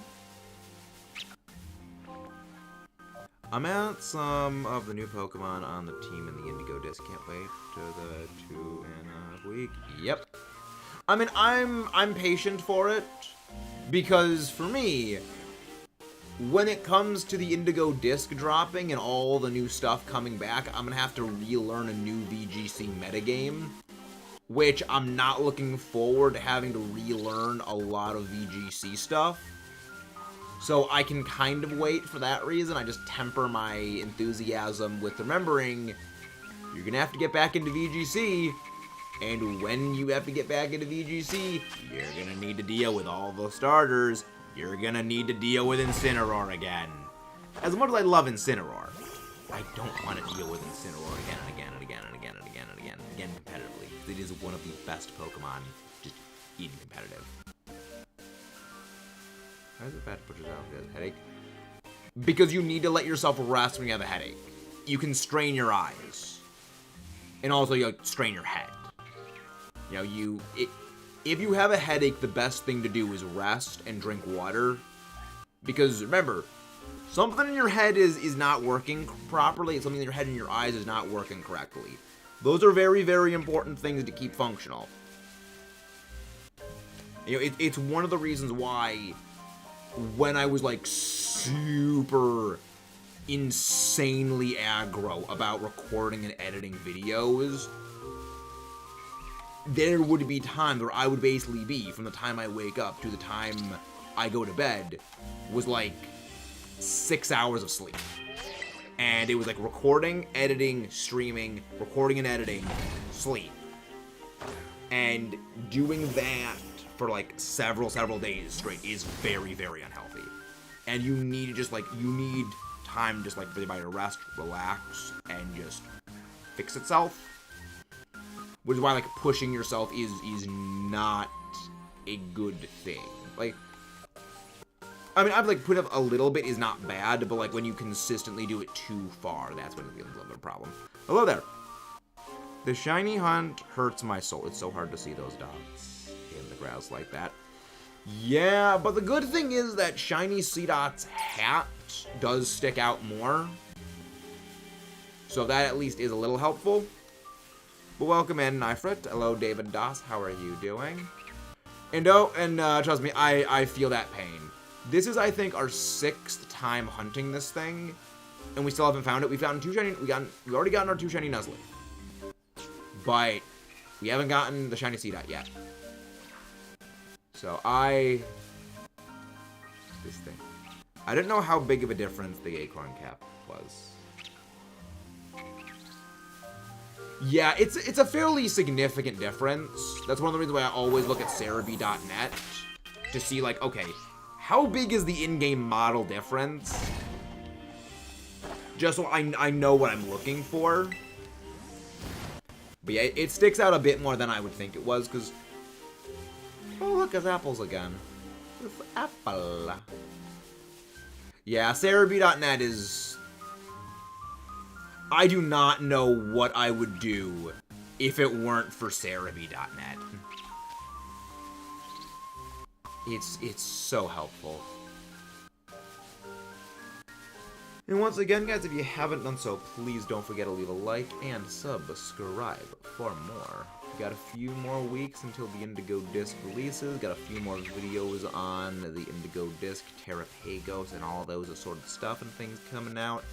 I'm at some of the new Pokemon on the team in the Indigo Disc. Can't wait to the 2.5 week. Yep. I mean, I'm patient for it, because for me, when it comes to the Indigo Disc dropping and all the new stuff coming back, I'm gonna have to relearn a new VGC metagame, which I'm not looking forward to having to relearn a lot of VGC stuff. So I can kind of wait for that reason. I just temper my enthusiasm with remembering you're gonna have to get back into VGC, and when you have to get back into VGC, you're gonna need to deal with all the starters. You're gonna need to deal with Incineroar again. As much as I love Incineroar, I don't want to deal with Incineroar again and again and again and again and again and again and again competitively. It is one of the best Pokemon just in competitive. Why is it bad to put yourself with a headache? Because you need to let yourself rest when you have a headache. You can strain your eyes. And also, you strain your head. You know, if you have a headache, the best thing to do is rest and drink water. Because, remember, something in your head is not working properly, and something in your head and your eyes is not working correctly. Those are very, very important things to keep functional. You know, it's one of the reasons why when I was, like, super insanely aggro about recording and editing videos, there would be times where I would basically be, from the time I wake up to the time I go to bed, was like 6 hours of sleep. And it was like recording, editing, streaming, recording and editing, sleep. And doing that for like several days straight is very, very unhealthy. And you need to just like, you need time just like for the body to rest, relax, and just fix itself. Which is why like pushing yourself is not a good thing. Like, I mean, I've like put up a little bit is not bad, but like when you consistently do it too far, that's when it becomes a little bit of a problem. Hello there. The shiny hunt hurts my soul. It's so hard to see those dots in the grass like that. Yeah, but the good thing is that shiny Seedot's hat does stick out more. So that at least is a little helpful. But welcome in, Nifrit. Hello, David Doss. How are you doing? And trust me, I feel that pain. This is, I think, our 6th time hunting this thing, and we still haven't found it. We found 2 shiny. We already gotten our 2 shiny Nuzlocke, but we haven't gotten the shiny Seedot yet. So this thing. I didn't know how big of a difference the acorn cap was. Yeah, it's a fairly significant difference. That's one of the reasons why I always look at Cerebi.net to see, like, okay, how big is the in-game model difference? Just so I know what I'm looking for. But yeah, it sticks out a bit more than I would think it was, because... Oh, look, it's apples again. It's apple. Yeah, Cerebi.net is... I do not know what I would do if it weren't for Cerebi.net. It's so helpful. And once again, guys, if you haven't done so, please don't forget to leave a like and subscribe for more. We got a few more weeks until the Indigo Disc releases. Got a few more videos on the Indigo Disc, Terrapagos, and all those sort of stuff and things coming out.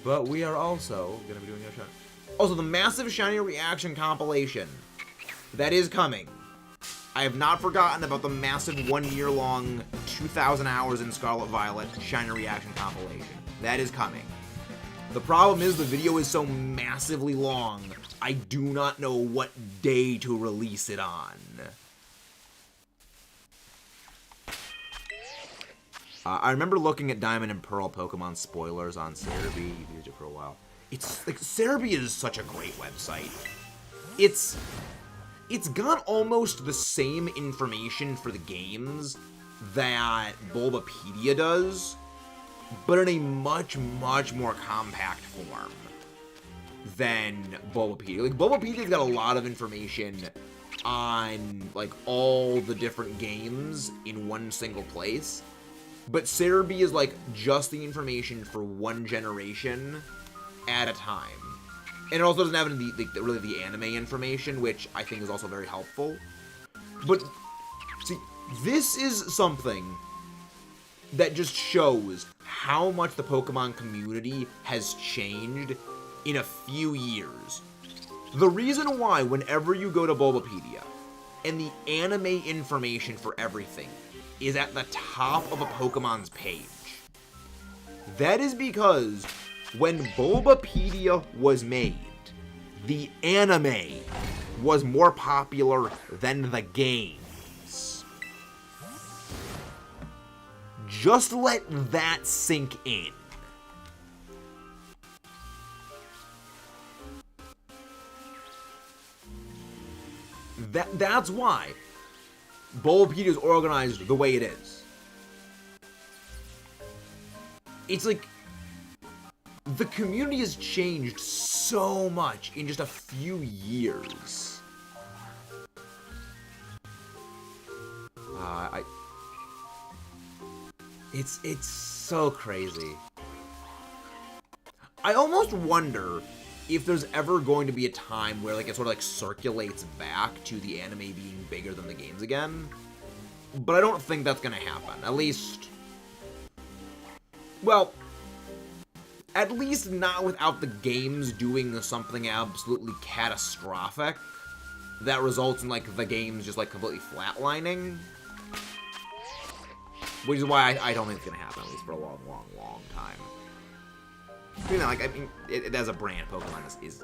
But we are also going to be doing a shot. Also, the massive Shiny Reaction compilation. That is coming. I have not forgotten about the massive 1-year-long 2,000 hours in Scarlet Violet Shiny Reaction compilation. That is coming. The problem is the video is so massively long, I do not know what day to release it on. I remember looking at Diamond and Pearl Pokemon spoilers on Cerebi. You've used it for a while. It's like Cerebi is such a great website. It's got almost the same information for the games that Bulbapedia does, but in a much, much more compact form than Bulbapedia. Like, Bulbapedia's got a lot of information on, like, all the different games in one single place, but Cerebi is, like, just the information for one generation at a time. And it also doesn't have any, really the anime information, which I think is also very helpful. But, see, this is something that just shows how much the Pokemon community has changed in a few years. The reason why, whenever you go to Bulbapedia, and the anime information for everything is at the top of a Pokemon's page, that is because when Bulbapedia was made, the anime was more popular than the games. Just let that sink in. That's why Bulbapedia is organized the way it is. It's like the community has changed so much in just a few years. It's so crazy. I almost wonder if there's ever going to be a time where, like, it sort of, like, circulates back to the anime being bigger than the games again. But I don't think that's gonna happen. At least, well, at least not without the games doing something absolutely catastrophic that results in, like, the games just, like, completely flatlining. Which is why I don't think it's gonna happen, at least for a long, long, long time. You know, like, I mean, it as a brand, Pokemon is...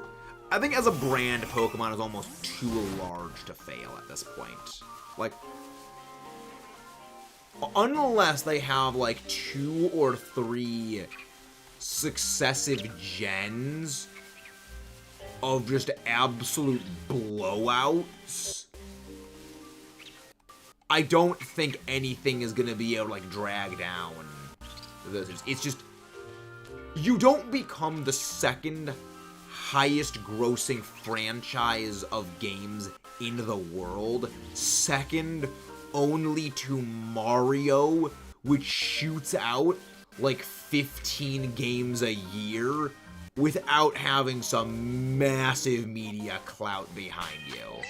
I think as a brand, Pokemon is almost too large to fail at this point. Like, unless they have, like, 2 or 3 successive gens of just absolute blowouts, I don't think anything is gonna be able to, like, drag down those. It's just... You don't become the second highest grossing franchise of games in the world, second only to Mario, which shoots out like 15 games a year, without having some massive media clout behind you.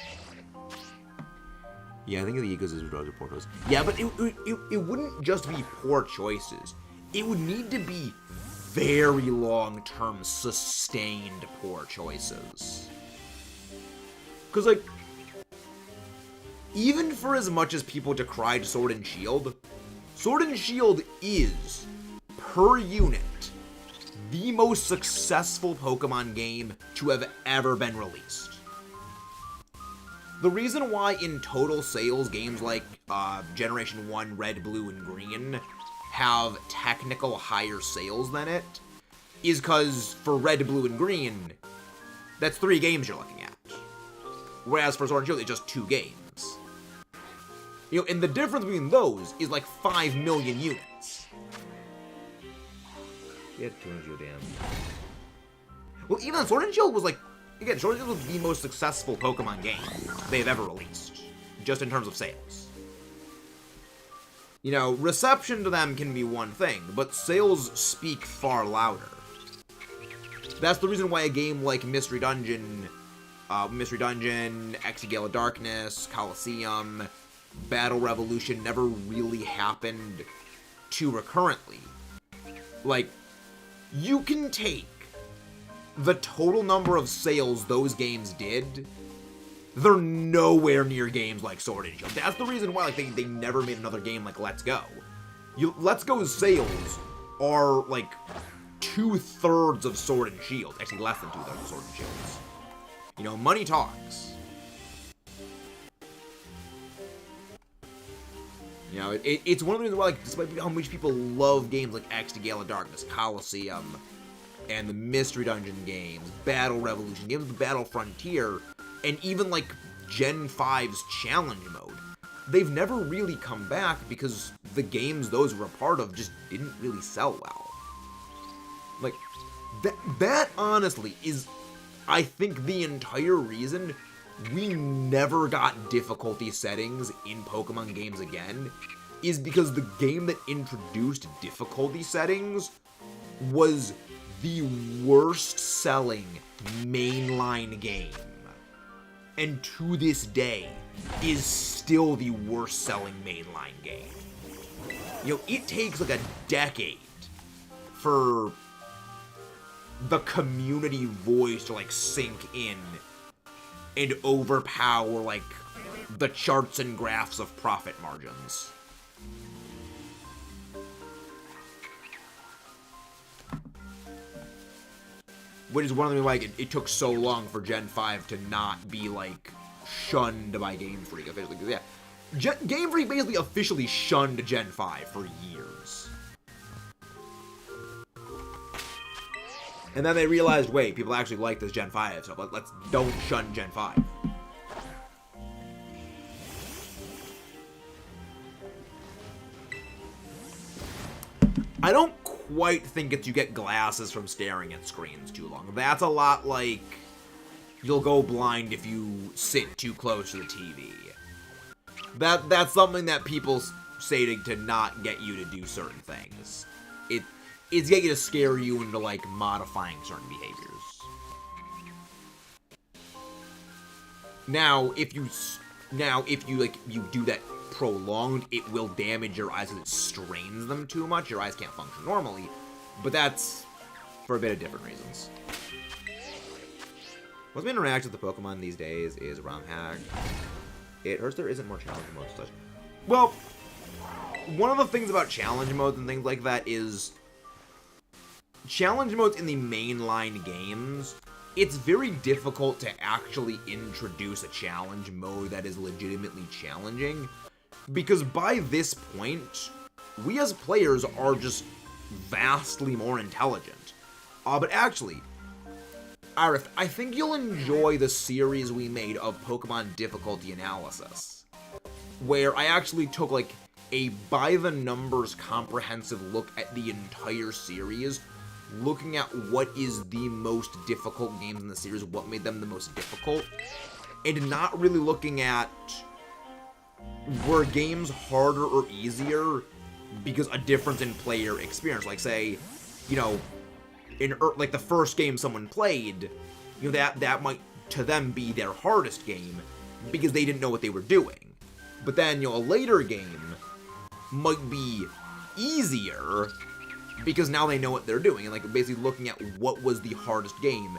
Yeah, I think the Eagles is poor choices. Yeah, but it wouldn't just be poor choices. It would need to be very long-term, sustained poor choices. Because, like, even for as much as people decried Sword and Shield is, per unit, the most successful Pokemon game to have ever been released. The reason why in total sales games like Generation 1, Red, Blue, and Green have technical higher sales than it is because for Red, Blue, and Green, that's 3 games you're looking at. Whereas for Sword and Shield, it's just 2 games. You know, and the difference between those is like 5 million units. Get 200 damn. Well, even Sword and Shield was like, again, Sword and Shield was the most successful Pokemon game they've ever released, just in terms of sales. You know, reception to them can be one thing, but sales speak far louder. That's the reason why a game like Mystery Dungeon, Exegale of Darkness, Coliseum, Battle Revolution never really happened too recurrently. Like, you can take the total number of sales those games did, they're nowhere near games like Sword and Shield. That's the reason why, like, they never made another game like Let's Go. Let's Go's sales are, like, 2/3 of Sword and Shield. Actually, less than 2/3 of Sword and Shield's. You know, money talks. You know, it's one of the reasons why, like, despite how much people love games like X to Gale of Darkness, Coliseum, and the Mystery Dungeon games, Battle Revolution, games with the Battle Frontier, and even, like, Gen 5's Challenge Mode, they've never really come back because the games those were a part of just didn't really sell well. Like, that honestly is, I think, the entire reason we never got difficulty settings in Pokemon games again, is because the game that introduced difficulty settings was the worst selling mainline game. And to this day, is still the worst selling mainline game. You know, it takes like a decade for the community voice to like sink in and overpower like the charts and graphs of profit margins. Which is one of the reasons why it took so long for Gen 5 to not be like shunned by Game Freak officially. Yeah, Game Freak basically officially shunned Gen 5 for years. And then they realized, wait, people actually like this Gen 5 stuff. Let's don't shun Gen 5. I don't quite think it's you get glasses from staring at screens too long. That's a lot like you'll go blind if you sit too close to the TV. That's something that people say to not get you to do certain things. It's get you to scare you into like modifying certain behaviors. Now, if you do that prolonged, it will damage your eyes because it strains them too much. Your eyes can't function normally, but that's for a bit of different reasons. What's been interacting with the Pokemon these days is ROM hack. It hurts there isn't more challenge modes and such. Well, one of the things about challenge modes and things like that is challenge modes in the mainline games, it's very difficult to actually introduce a challenge mode that is legitimately challenging, because by this point, we as players are just vastly more intelligent. But actually, Arif, I think you'll enjoy the series we made of Pokemon difficulty analysis, where I actually took like a by-the-numbers comprehensive look at the entire series, looking at what is the most difficult games in the series, what made them the most difficult, and not really looking at were games harder or easier because a difference in player experience. Like, say, you know, in like the first game someone played, you know, that might to them be their hardest game because they didn't know what they were doing. But then, you know, a later game might be easier because now they know what they're doing, and like basically looking at what was the hardest game,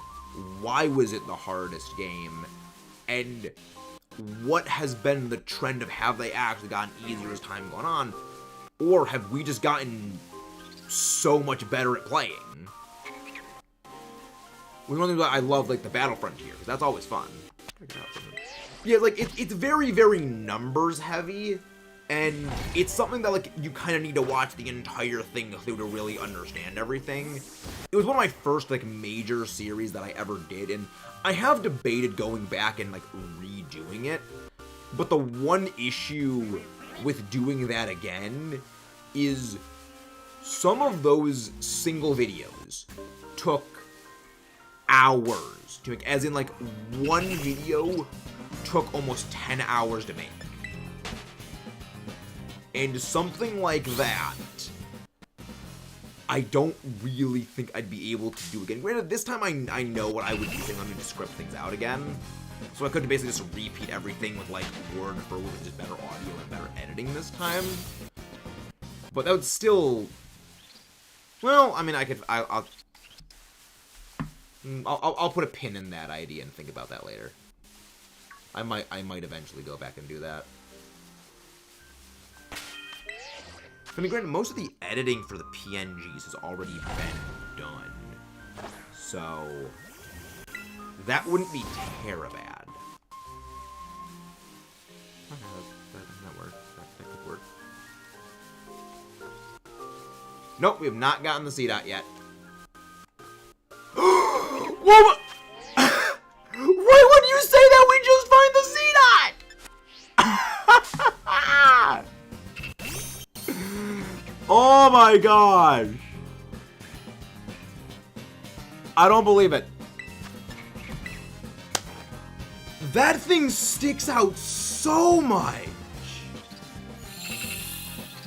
why was it the hardest game, and what has been the trend of have they actually gotten easier as time gone on, or have we just gotten so much better at playing? One of the things that I love, like the Battle Frontier, because that's always fun. Yeah, like it's very, very numbers heavy. And it's something that, like, you kind of need to watch the entire thing through to really understand everything. It was one of my first, like, major series that I ever did, and I have debated going back and, like, redoing it. But the one issue with doing that again is some of those single videos took hours to make, as in, like, one video took almost 10 hours to make. And something like that, I don't really think I'd be able to do again. Granted, this time I know what I would be saying. I'm going to script things out again. So I could basically just repeat everything with, like, word for word, just better audio and better editing this time. But that would still... Well, I mean, I'll put a pin in that idea and think about that later. I might eventually go back and do that. I mean, granted, most of the editing for the PNGs has already been done, so that wouldn't be terribad. Okay, that worked. That could work. Nope, we have not gotten the Seedot yet. Whoa! Right when you say that, we just find the Seedot! Oh my gosh! I don't believe it. That thing sticks out so much.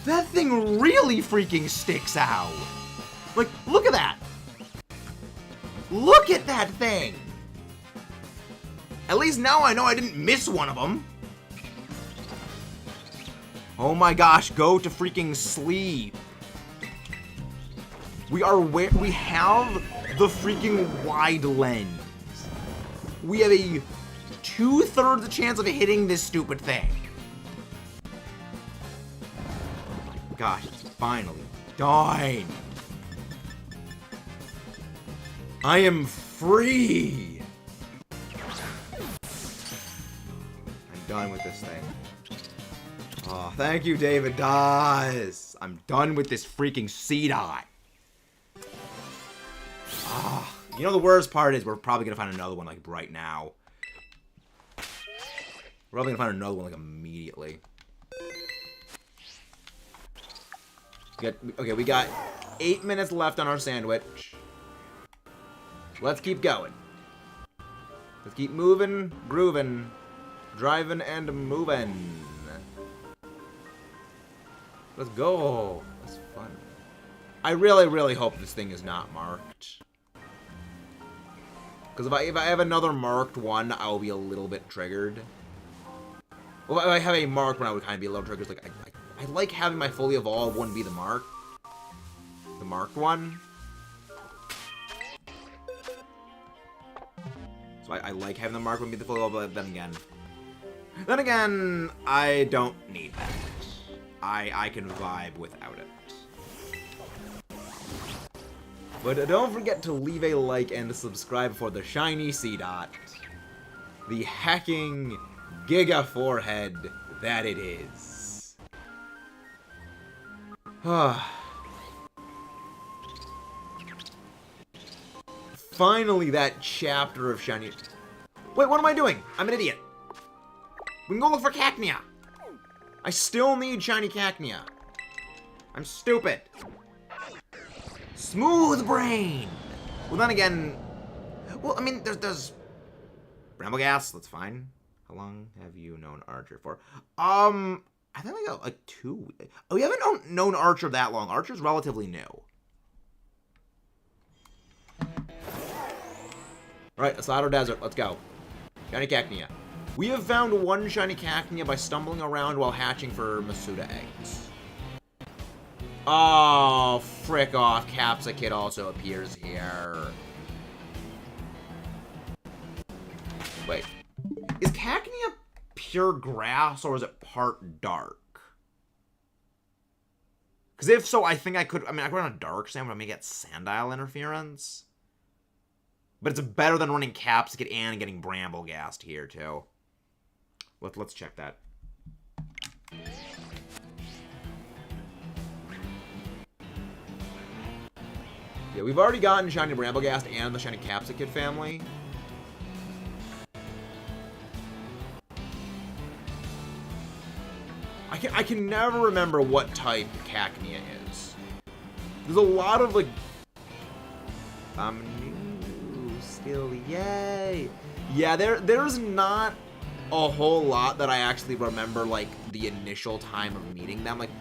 That thing really freaking sticks out. Like, look at that. Look at that thing. At least now I know I didn't miss one of them. Oh my gosh, go to freaking sleep. We have the freaking wide lens. We have a 2/3 chance of hitting this stupid thing. Oh my gosh, it's finally done. I am free. I'm done with this thing. Oh, thank you, David Dawes. I'm done with this freaking Seedot. Ah, you know the worst part is we're probably gonna find another one like right now. We're probably gonna find another one like immediately. Okay, we got 8 minutes left on our sandwich. Let's keep going. Let's keep moving, grooving, driving, and moving. Let's go. That's fun. I really, really hope this thing is not marked. Because if I have another marked one, I'll be a little bit triggered. Well, if I have a marked one, I would kind of be a little triggered. Like, I like having my fully evolved one be the marked one. So I like having the marked one be the fully evolved, but then again, I don't need that. I can vibe without it. But don't forget to leave a like and subscribe for the shiny Seedot. The hacking Giga forehead that it is. Finally, that chapter of shiny... Wait, what am I doing? I'm an idiot. We can go look for Cacnea. I still need shiny Cacnea. I'm stupid. Smooth brain. Well, then again... Well, I mean, there's... Brambleghast, that's fine. How long have you known Archer for? I think I got like 2... Oh, we haven't known Archer that long. Archer's relatively new. Alright, Asado Desert, let's go. Shiny Cacnea. We have found one shiny Cacnea by stumbling around while hatching for Masuda eggs. Oh, frick off. Capsicid also appears here. Wait. Is Cacnea pure grass or is it part dark? Because if so, I think I could run a dark sand, but I may get Sandile interference. But it's better than running Capsicid and getting Brambleghast here, too. Let's check that. Yeah, we've already gotten shiny Brambleghast and the shiny Capsicid family. I can never remember what type Cacnea is. There's a lot of, like... I'm new still, yay! Yeah, there's not a whole lot that I actually remember, like, the initial time of meeting them. Like,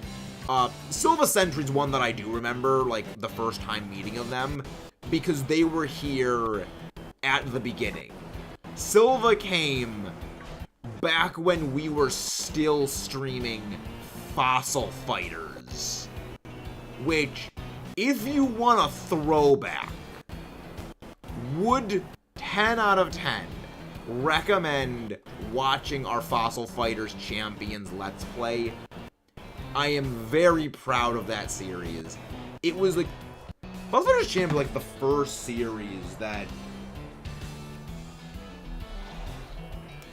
Silva Sentry's one that I do remember, like, the first time meeting of them, because they were here at the beginning. Silva came back when we were still streaming Fossil Fighters, which, if you want a throwback, would 10 out of 10 recommend watching our Fossil Fighters Champions Let's Play. I am very proud of that series. It was like Fossil Fighters Champions, like the first series that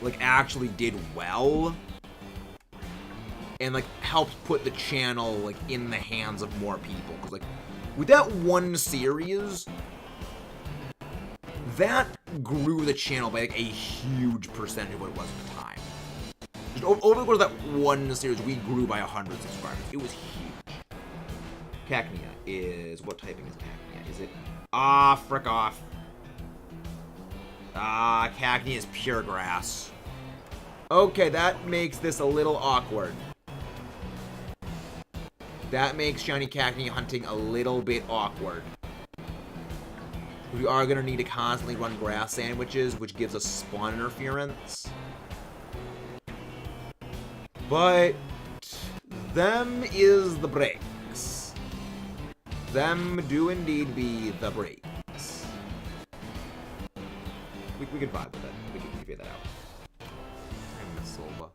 like actually did well. and like helps put the channel like in the hands of more people. Because like with that one series, that grew the channel by like a huge percentage of what it was at the time. Just over the course of that one series, we grew by 100 subscribers. It was huge. Cacnea is... What typing is Cacnea? Is it... Ah, frick off. Ah, Cacnea is pure grass. Okay, that makes this a little awkward. That makes shiny Cacnea hunting a little bit awkward. We are going to need to constantly run grass sandwiches, which gives us spawn interference. But them is the breaks. Them do indeed be the breaks. We can vibe with it. We can figure that out. I miss Silva.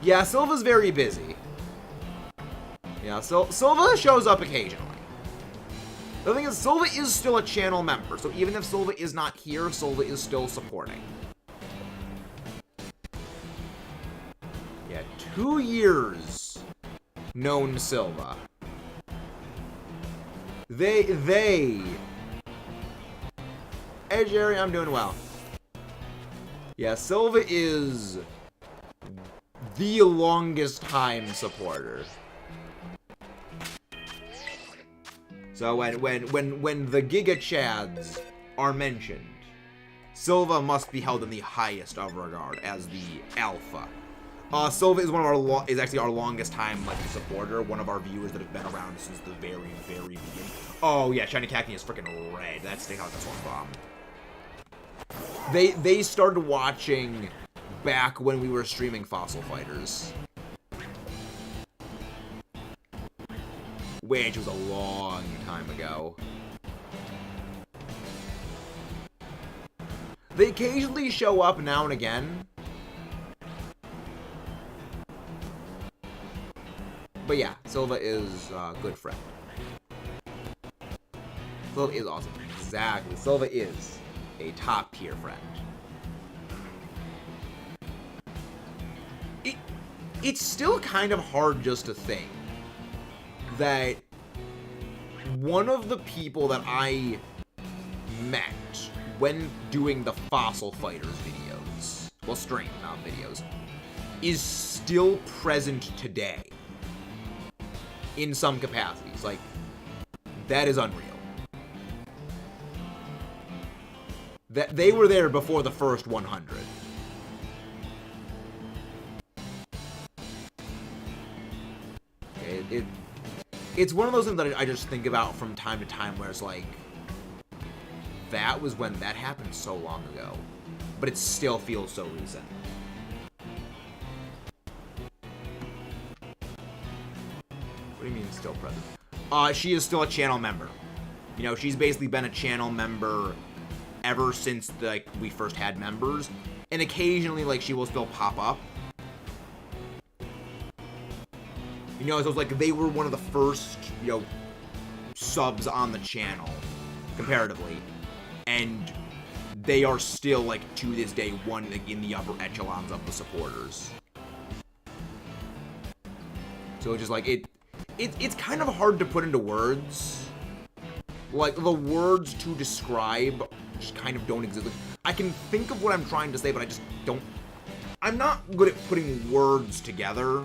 Yeah, Silva's very busy. Yeah, Silva shows up occasionally. The thing is, Silva is still a channel member, so even if Silva is not here, Silva is still supporting. Yeah, 2 years known Silva. Hey, Jerry, I'm doing well. Yeah, Silva is the longest time supporter. So when the Giga Chads are mentioned, Silva must be held in the highest of regard as the alpha. Silva is is actually our longest time supporter, one of our viewers that have been around since the very, very beginning. Oh yeah, shiny Cacnea is freaking red. That's stick out this one bomb. They started watching back when we were streaming Fossil Fighters, which was a long time ago. They occasionally show up now and again. But yeah, Silva is a good friend. Silva is awesome. Exactly. Silva is a top tier friend. It's still kind of hard just to think that one of the people that I met when doing the Fossil Fighters videos, well, stream, not videos, is still present today in some capacities. Like, that is unreal. That they were there before the first 100. It's one of those things that I just think about from time to time where it's like, that was when that happened so long ago, but it still feels so recent. What do you mean still present? She is still a channel member. You know, she's basically been a channel member ever since we first had members, and occasionally she will still pop up. You know, so it's like they were one of the first, subs on the channel, comparatively. And they are still, to this day, one in the upper echelons of the supporters. So it's just, it's kind of hard to put into words. The words to describe just kind of don't exist. I can think of what I'm trying to say, but I just don't... I'm not good at putting words together.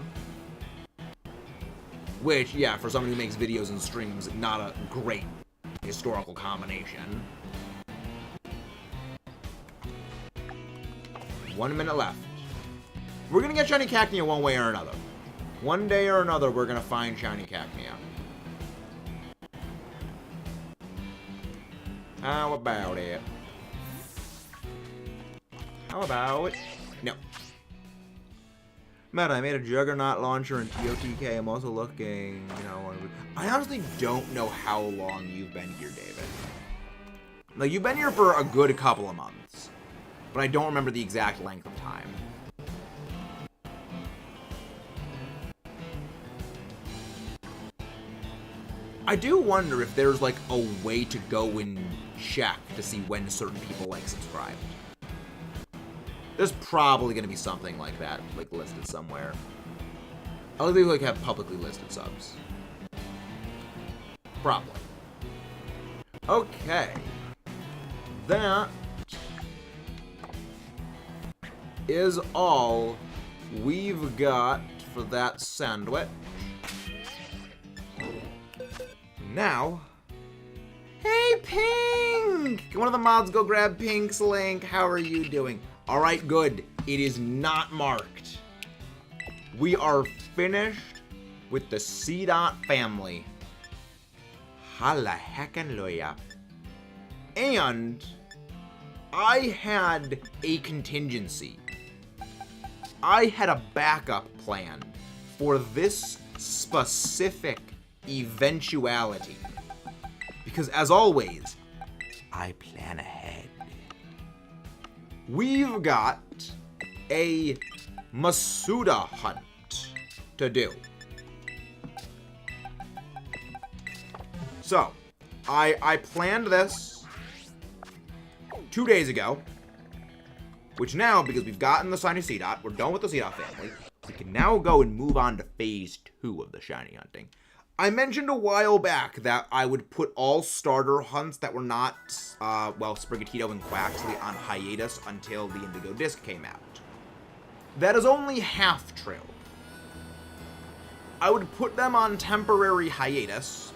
Which, yeah, for someone who makes videos and streams, not a great historical combination. 1 minute left. We're gonna get shiny Cacnea one way or another. One day or another, we're gonna find shiny Cacnea. How about it? How about... No. Matt, I made a Juggernaut launcher in TOTK. I'm also looking, I honestly don't know how long you've been here, David. You've been here for a good couple of months, but I don't remember the exact length of time. I do wonder if there's, a way to go and check to see when certain people, subscribed. There's probably going to be something like that, listed somewhere. Other people like have publicly listed subs. Probably. Okay. That is all we've got for that sandwich. Now, hey Pink! Can one of the mods go grab Pink's link? How are you doing? Alright, good. It is not marked. We are finished with the Seedot family. Holla heckin' loya. And I had a contingency. I had a backup plan for this specific eventuality. Because as always, I plan ahead. We've got a Masuda hunt to do. So, I planned this 2 days ago, which now, because we've gotten the shiny Seedot, we're done with the Seedot family, we can now go and move on to phase 2 of the shiny hunting. I mentioned a while back that I would put all starter hunts that were not, Sprigatito and Quaxley on hiatus until the Indigo Disc came out. That is only half true. I would put them on temporary hiatus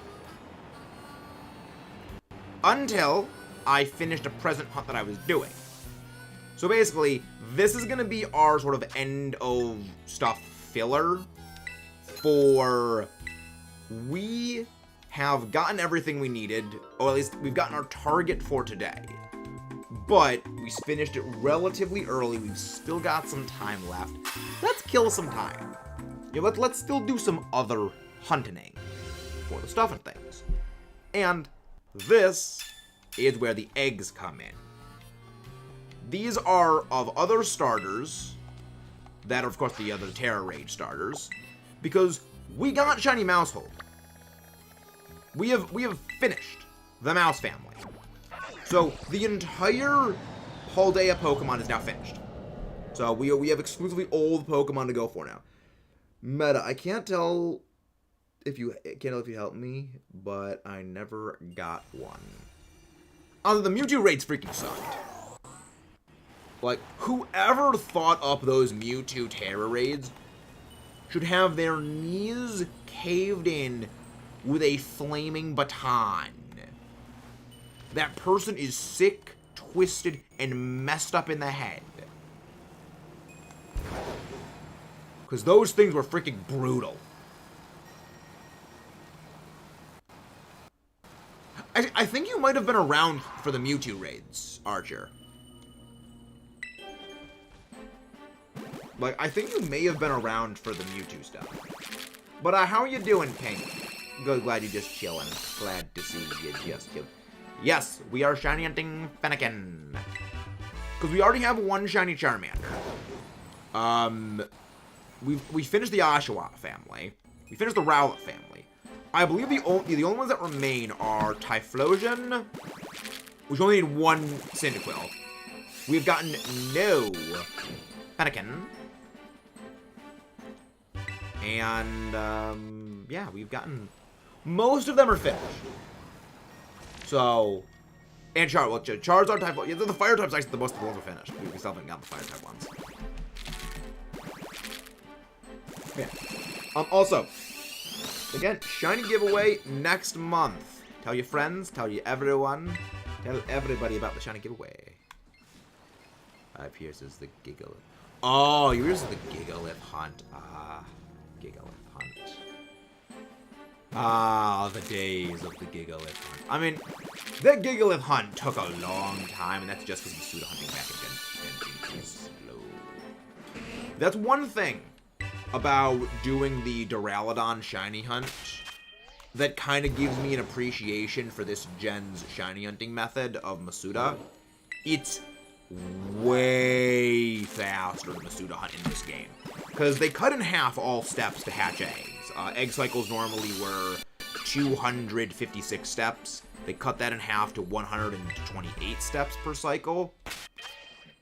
until I finished a present hunt that I was doing. So basically, this is going to be our sort of end of stuff filler for... We have gotten everything we needed, or at least we've gotten our target for today. But we finished it relatively early. We've still got some time left. Let's kill some time. Yeah, let's still do some other hunting for the stuff and things. And this is where the eggs come in. These are of other starters that are, of course, the other Terror Rage starters, because we got Shiny Mousehold. We have finished the Mouse family. So the entire Paldea Pokemon is now finished. So we have exclusively old Pokemon to go for now. Meta, I can't tell if you help me, but I never got one. The Mewtwo raids freaking sucked. Like, whoever thought up those Mewtwo Terror raids should have their knees caved in with a flaming baton. That person is sick, twisted, and messed up in the head. Because those things were freaking brutal. I think you might have been around for the Mewtwo raids, Archer. Like, I think you may have been around for the Mewtwo stuff. But how are you doing, Pink? Good, glad you just chilling. Glad to see you just chilling. Yes, we are shiny hunting Fennekin. Because we already have one shiny Charmander. We finished the Oshawa family. We finished the Rowlet family. I believe the only ones that remain are Typhlosion, which only need one Cyndaquil. We've gotten no Fennekin. And, yeah, we've gotten... Most of them are finished. So... And Charizard type... Yeah, the fire type's actually the most of the ones are finished. We still haven't gotten the fire type ones. Yeah. Also, again, shiny giveaway next month. Tell your friends, tell everyone, tell everybody about the shiny giveaway. Pierces the Gigalith. Oh, yours is the Gigalith hunt. Gigalith hunt. The days of the Gigalith hunt. I mean, that Gigalith hunt took a long time, and that's just because Masuda hunting back in Gen 2 is slow. That's one thing about doing the Duraludon shiny hunt that kind of gives me an appreciation for this gen's shiny hunting method of Masuda. It's way faster to Masuda hunt in this game. Because they cut in half all steps to hatch eggs. Egg cycles normally were 256 steps. They cut that in half to 128 steps per cycle.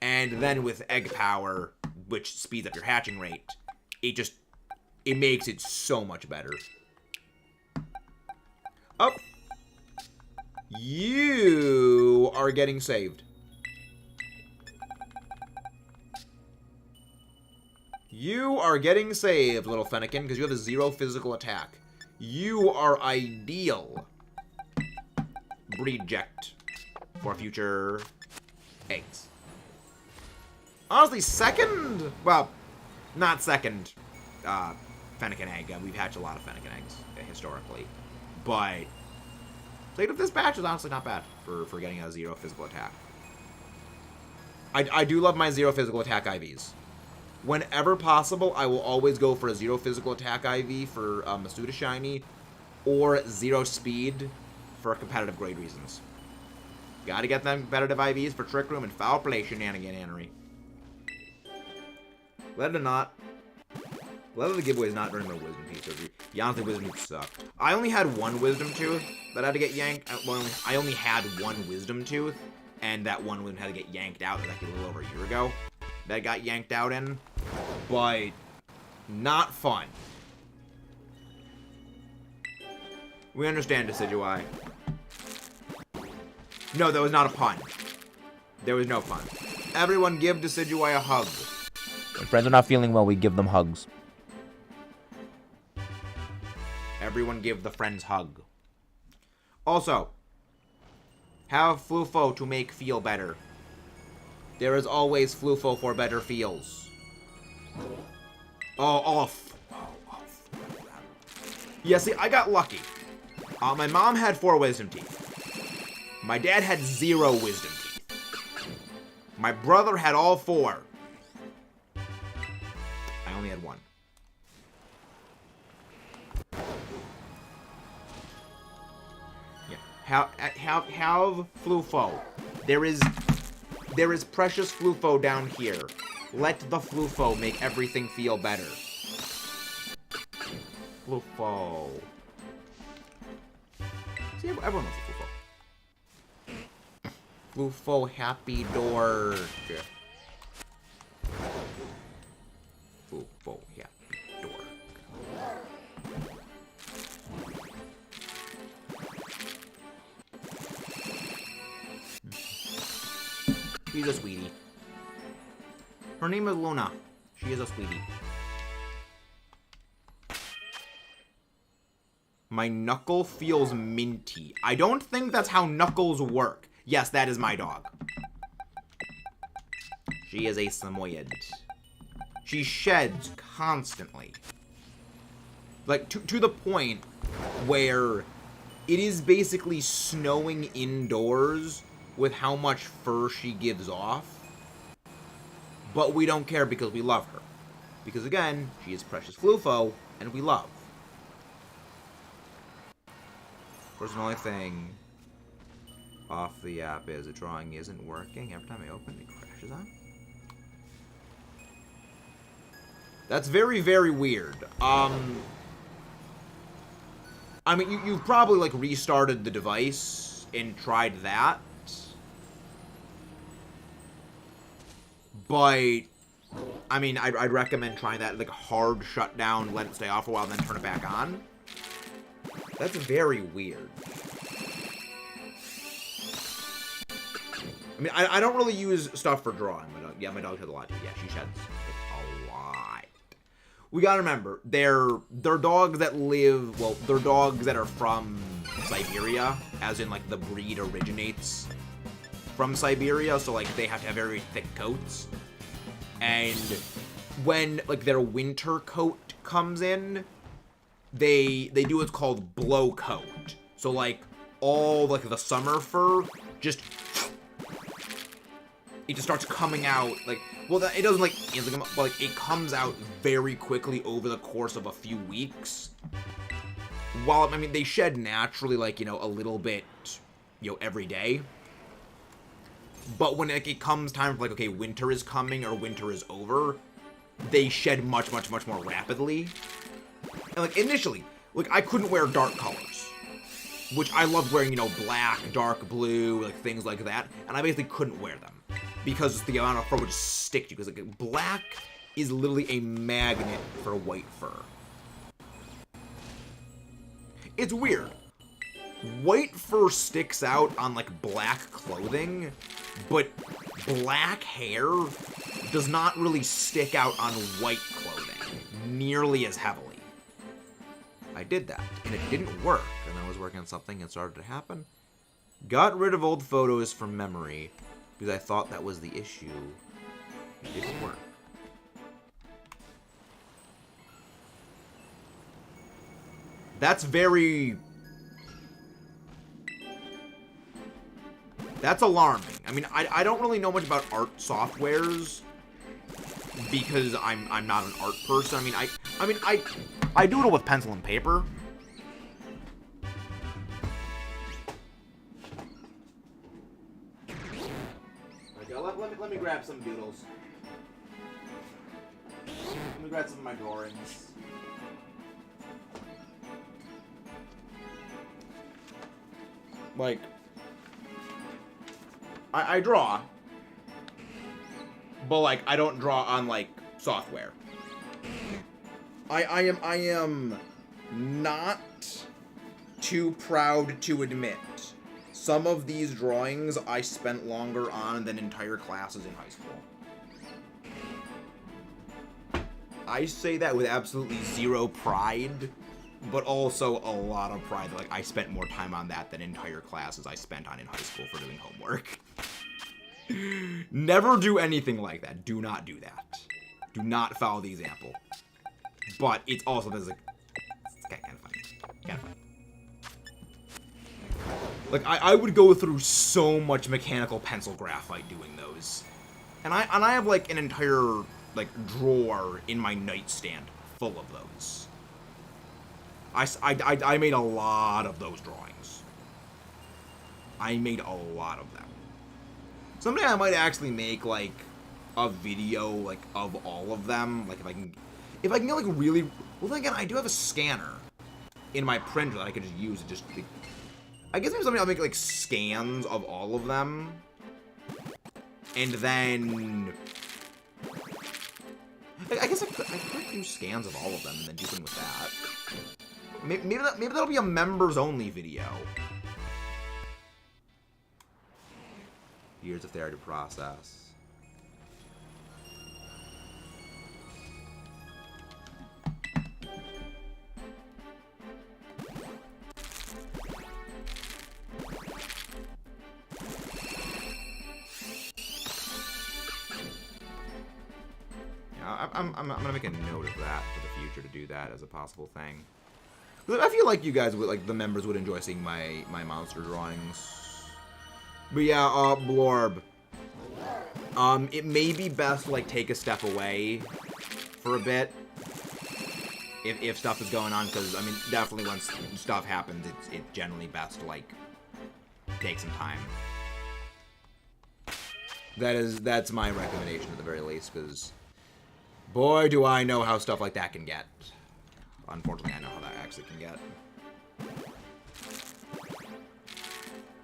And then with egg power, which speeds up your hatching rate, it just it makes it so much better. Oh. You are getting saved. You are getting saved, little Fennekin, because you have a 0 physical attack. You are ideal. Reject for future eggs. Honestly, second... Well, not second Fennekin egg. We've hatched a lot of Fennekin eggs, historically. But... State of this batch is honestly not bad for getting a 0 physical attack. I do love my 0 physical attack IVs. Whenever possible, I will always go for a 0 physical attack IV for Masuda Shiny, or 0 speed for competitive grade reasons. Gotta get them competitive IVs for Trick Room and Foul Play shenaniganery. Let it not. Let the giveaways not during my Wisdom Teeth surgery. Yeah, honestly, Wisdom Teeth suck. I only had one Wisdom Tooth that had to get yanked. Well, I only had one Wisdom Tooth, and that one Wisdom had to get yanked out like a little over a year ago. That got yanked out in, but not fun. We understand, Decidueye. No, that was not a pun. There was no pun. Everyone give Decidueye a hug. When friends are not feeling well, we give them hugs. Everyone give the friends hug. Also, have Flufo to make feel better. There is always Flufo for better feels. Oh, off. Yeah, see, I got lucky. My mom had 4 wisdom teeth. My dad had 0 wisdom teeth. My brother had all 4. I only had 1. Yeah, have Flufo. There is precious Flufo down here. Let the Flufo make everything feel better. Flufo. See, everyone knows Flufo. Flufo happy dork. Flufo happy dork. She's a sweetie. Her name is Luna. She is a sweetie. My knuckle feels minty. I don't think that's how knuckles work. Yes, that is my dog. She is a Samoyed. She sheds constantly. Like, to the point where it is basically snowing indoors with how much fur she gives off. But we don't care because we love her. Because again, she is precious Flufo, and we love. Of course, the only thing off the app is the drawing isn't working. Every time I open it, crashes on. That's very, very weird. I mean, you've probably, like, restarted the device and tried that. But, I mean, I'd recommend trying that, like, a hard shutdown, let it stay off a while, and then turn it back on. That's very weird. I mean, I don't really use stuff for drawing. My dog has a lot too. Yeah, she sheds like, a lot. We gotta remember, they're dogs that live, well, they're dogs that are from Siberia, as in, like, the breed originates from Siberia, so, like, they have to have very thick coats. And when, like, their winter coat comes in, they do what's called blow coat. So, like, all, like, the summer fur just... It just starts coming out, like... Well, it doesn't, like, instantly, but, like, it comes out very quickly over the course of a few weeks. While, I mean, they shed naturally, like, you know, a little bit, you know, every day. But when, like, it comes time for, like, okay, winter is coming or winter is over, they shed much, much, much more rapidly. And, like, initially, like, I couldn't wear dark colors. Which I loved wearing, you know, black, dark blue, like, things like that. And I basically couldn't wear them. Because the amount of fur would just stick to you. Because, like, black is literally a magnet for white fur. It's weird. White fur sticks out on, like, black clothing, but black hair does not really stick out on white clothing nearly as heavily. I did that, and it didn't work, and I was working on something and it started to happen. Got rid of old photos from memory because I thought that was the issue. It didn't work. That's very... That's alarming. I mean, I don't really know much about art softwares because I'm not an art person. I mean, I doodle with pencil and paper. Let me grab some doodles. Let me grab some of my drawings. Like, I draw, but like I don't draw on like software. I am not too proud to admit some of these drawings I spent longer on than entire classes in high school. I say that with absolutely zero pride, but also a lot of pride that, like, I spent more time on that than entire classes I spent on in high school for doing homework. Never do anything like that. Do not do that. Do not follow the example. But it's also, it's kind of funny. Kind of funny. Like, I would go through so much mechanical pencil graphite doing those. And I have, like, an entire, like, drawer in my nightstand full of those. I made a lot of those drawings. I made a lot of them. Someday I might actually make, like, a video, like, of all of them. Like, if I can get, like, really... Well, then again, I do have a scanner in my printer that I could just use and just... Like, I guess maybe someday I'll make, like, scans of all of them. And then... I guess I could do scans of all of them and then do something with that. Maybe that'll be a members-only video. Years of therapy to process. Yeah, I'm gonna make a note of that for the future to do that as a possible thing. I feel like you guys would, like, the members would enjoy seeing my monster drawings. But yeah, Blorb. It may be best to, like, take a step away for a bit. If stuff is going on, because, I mean, definitely once stuff happens, it's generally best to, like, take some time. That's my recommendation at the very least, because boy, do I know how stuff like that can get. Unfortunately, I know how that actually can get.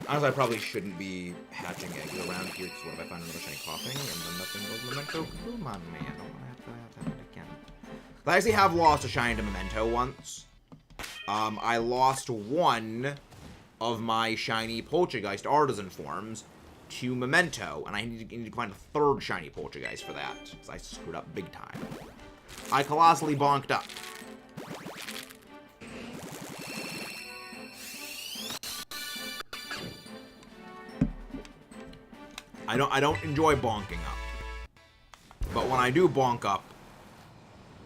Honestly, I probably shouldn't be hatching eggs around here, because what if I find another shiny coughing, and then nothing goes Memento? Come on, man. I don't want to have that again. I actually have lost a shiny to Memento once. I lost one of my shiny Poltergeist Artisan forms to Memento, and I need to find a third shiny Poltergeist for that, because I screwed up big time. I colossally bonked up. I don't enjoy bonking up. But when I do bonk up,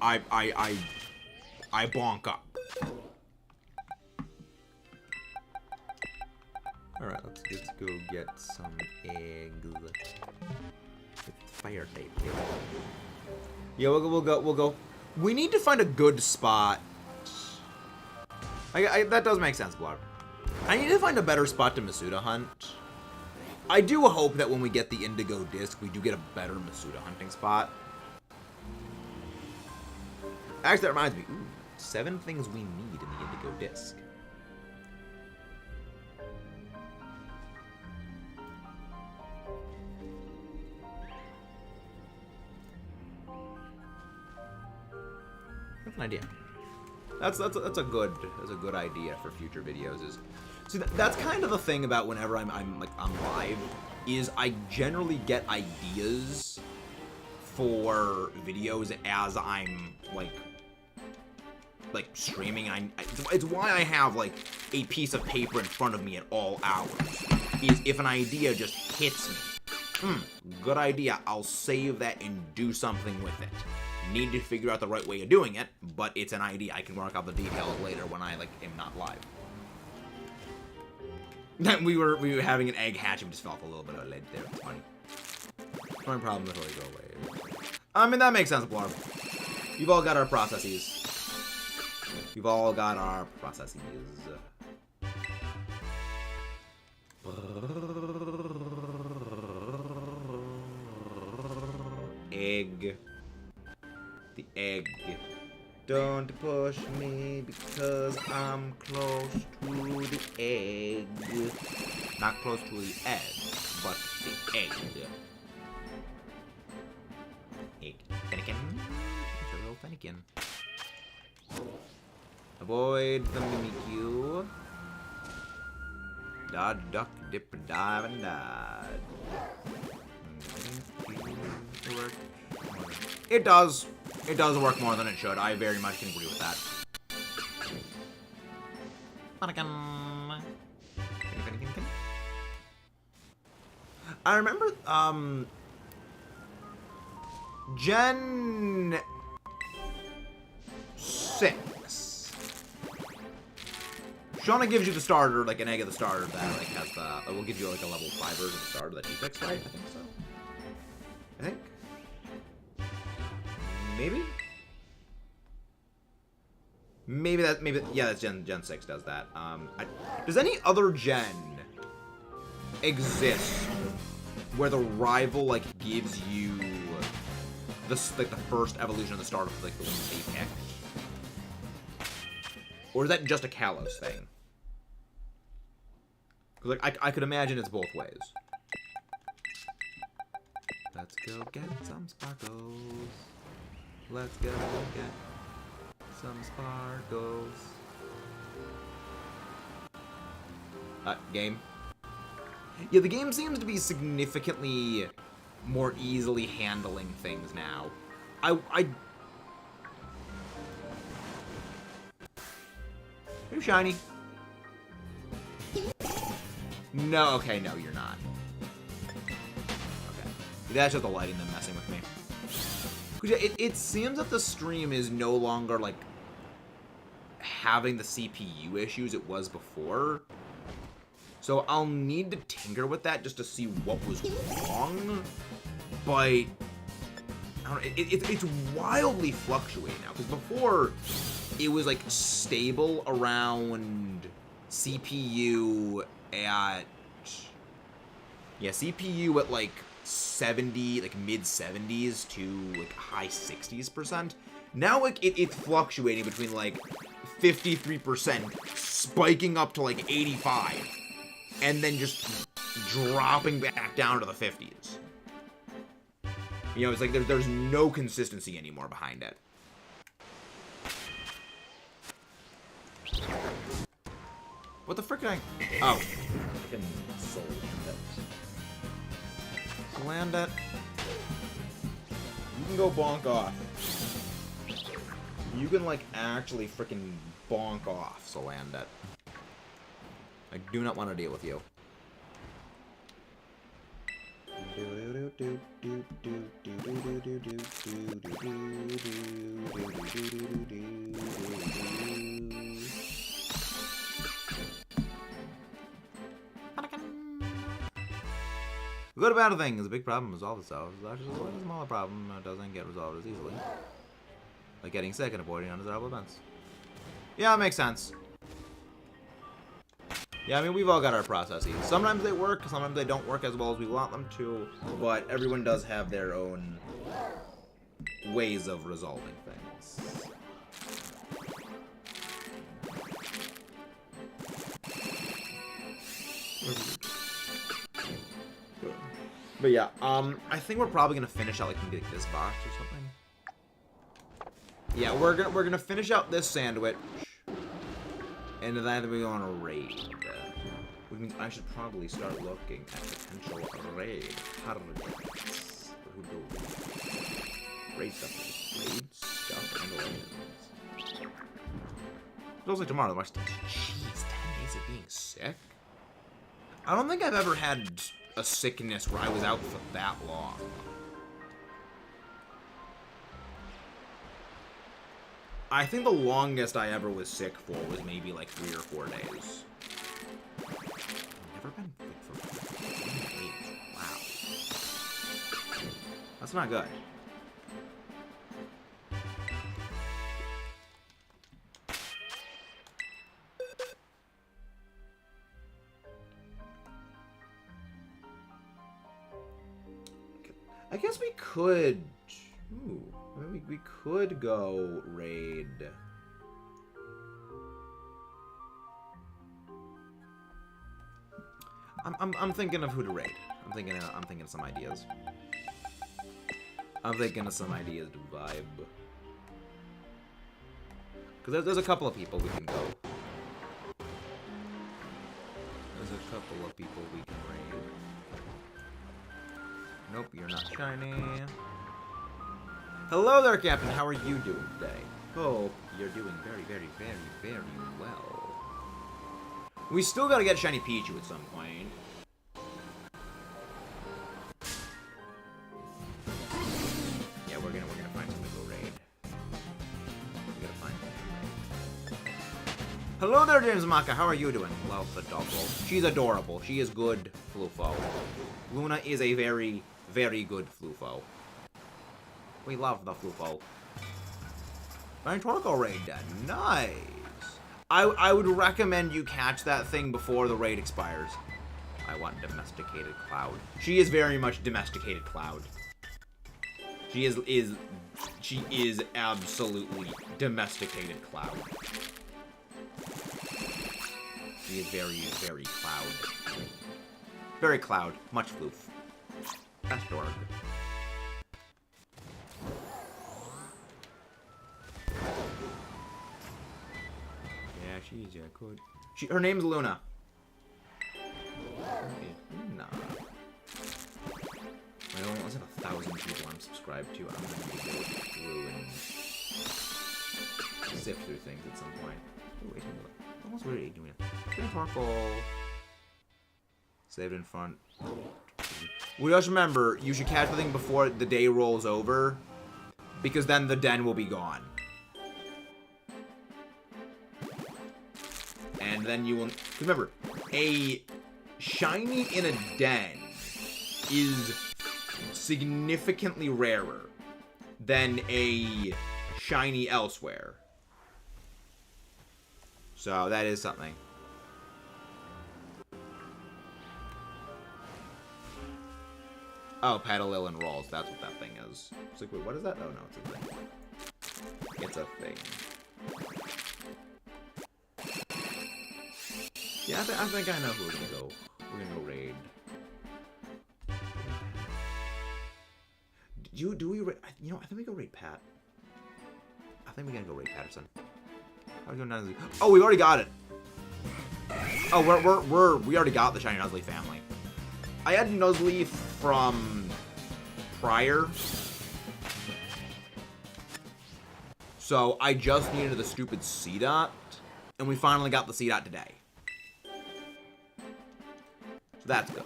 I bonk up. Alright, let's go get some eggs. With fire tape. Yeah, we'll go. We need to find a good spot. That does make sense, Blarb. I need to find a better spot to Masuda hunt. I do hope that when we get the Indigo Disc, we do get a better Masuda hunting spot. Actually, that reminds me. Ooh, 7 things we need in the Indigo Disc. That's an idea. That's a good idea for future videos. Is see that's kind of the thing about whenever I'm live, is I generally get ideas for videos as I'm like streaming. It's why I have like a piece of paper in front of me at all hours. Is if an idea just hits me, good idea, I'll save that and do something with it. Need to figure out the right way of doing it, but it's an idea. I can work out the details later when I am not live. we were having an egg hatch and we just fell off a little bit of lead there. It's funny. No problem until they go away. I mean, that makes sense, Blarb. We've all got our processes. We've all got our processes. Egg. The egg. Don't push me because I'm close to the egg. Not close to the egg, but the egg. Egg. Fennekin. It's a real Fennekin. Avoid the Mimikyu. Dodge, duck, dip, dive, and dodge. It does. It does work more than it should. I very much can agree with that. I remember, Gen 6. Shauna gives you the starter, like an egg of the starter that like has the. It will give you like a level 5 version of the starter that you fixed, right? I think so. I think. Maybe yeah, that's Gen 6 does that. Does any other gen exist where the rival like gives you the first evolution of the starter for like the one they pick? Or is that just a Kalos thing? Because like I could imagine it's both ways. Let's go get some sparkles. Let's go get some sparkles. Game. Yeah, the game seems to be significantly more easily handling things now. Are you shiny? No, okay, no, you're not. Okay. That's just the lighting them messing with me. It seems that the stream is no longer, like, having the CPU issues it was before. So I'll need to tinker with that just to see what was wrong. But, I don't know, it's wildly fluctuating now. Because before, it was, like, stable around CPU at... Yeah, CPU at, like... 70, like mid 70s to like high 60s%. Now like it's fluctuating between like 53% spiking up to like 85 and then just dropping back down to the 50s. You know, it's like there's no consistency anymore behind it. What the frick I... Oh. Freaking soul. Land it. You can go bonk off. You can, like, actually freaking bonk off, so land it. I do not want to deal with you. Good about a thing is a big problem resolves itself. It's just a smaller problem that doesn't get resolved as easily. Like getting sick and avoiding undesirable events. Yeah, it makes sense. Yeah, I mean, we've all got our processes. Sometimes they work, sometimes they don't work as well as we want them to, but everyone does have their own ways of resolving things. But yeah, I think we're probably gonna finish out like maybe like this box or something. Yeah, we're gonna finish out this sandwich, and then we go on a raid. I should probably start looking at potential raid targets. Who do raid stuff? Raid stuff and aliens. It's also tomorrow. Jeez, 10 days of being sick. I don't think I've ever had a sickness where I was out for that long. I think the longest I ever was sick for was maybe like 3 or 4 days. I've never been sick for 10 days. Wow. That's not good. I guess we could... Ooh, we could go raid. I'm thinking of who to raid. I'm thinking of some ideas. I'm thinking of some ideas to vibe. Because there's a couple of people we can go. There's a couple of people we can raid. Nope, you're not shiny. Hello there, Captain. How are you doing today? Hope you're doing very, very, very, very well. We still gotta get shiny Pichu at some point. Yeah, we're gonna find something to go raid. We gotta find something to raid. Hello there, James Maka. How are you doing? Love the double. She's adorable. She is good, Flufo. Luna is a very, very good Flufo. We love the Flufo. Torkoal raid dead. Nice. I would recommend you catch that thing before the raid expires. I want domesticated Cloud. She is very much domesticated Cloud. She is absolutely domesticated Cloud. She is very, very Cloud. Very Cloud. Much Floof. Best org. Yeah, she's good. Her name's Luna. Okay, Luna. Well, there's like 1,000 people I'm subscribed to. I'm gonna go through and sift through things at some point. Oh, wait a minute. Almost what are you doing? Torkoal. Saved in front. We just remember, you should catch the thing before the day rolls over, because then the den will be gone. And then you will... Remember, a shiny in a den is significantly rarer than a shiny elsewhere. So, that is something. Oh, Petalil and Rolls. That's what that thing is. It's like, wait, what is that? Oh, no, it's a thing. It's a thing. Yeah, I think I know who we're gonna go. We're gonna go raid. Do we raid? You know, I think we go raid Pat. I think we're gonna go raid Patterson. How are we going Nuzzy? Oh, we already got it. Oh, we already got the shiny Nuzzy family. I had Nuzleaf from prior. So I just needed the stupid Seedot, and we finally got the Seedot today. So that's good.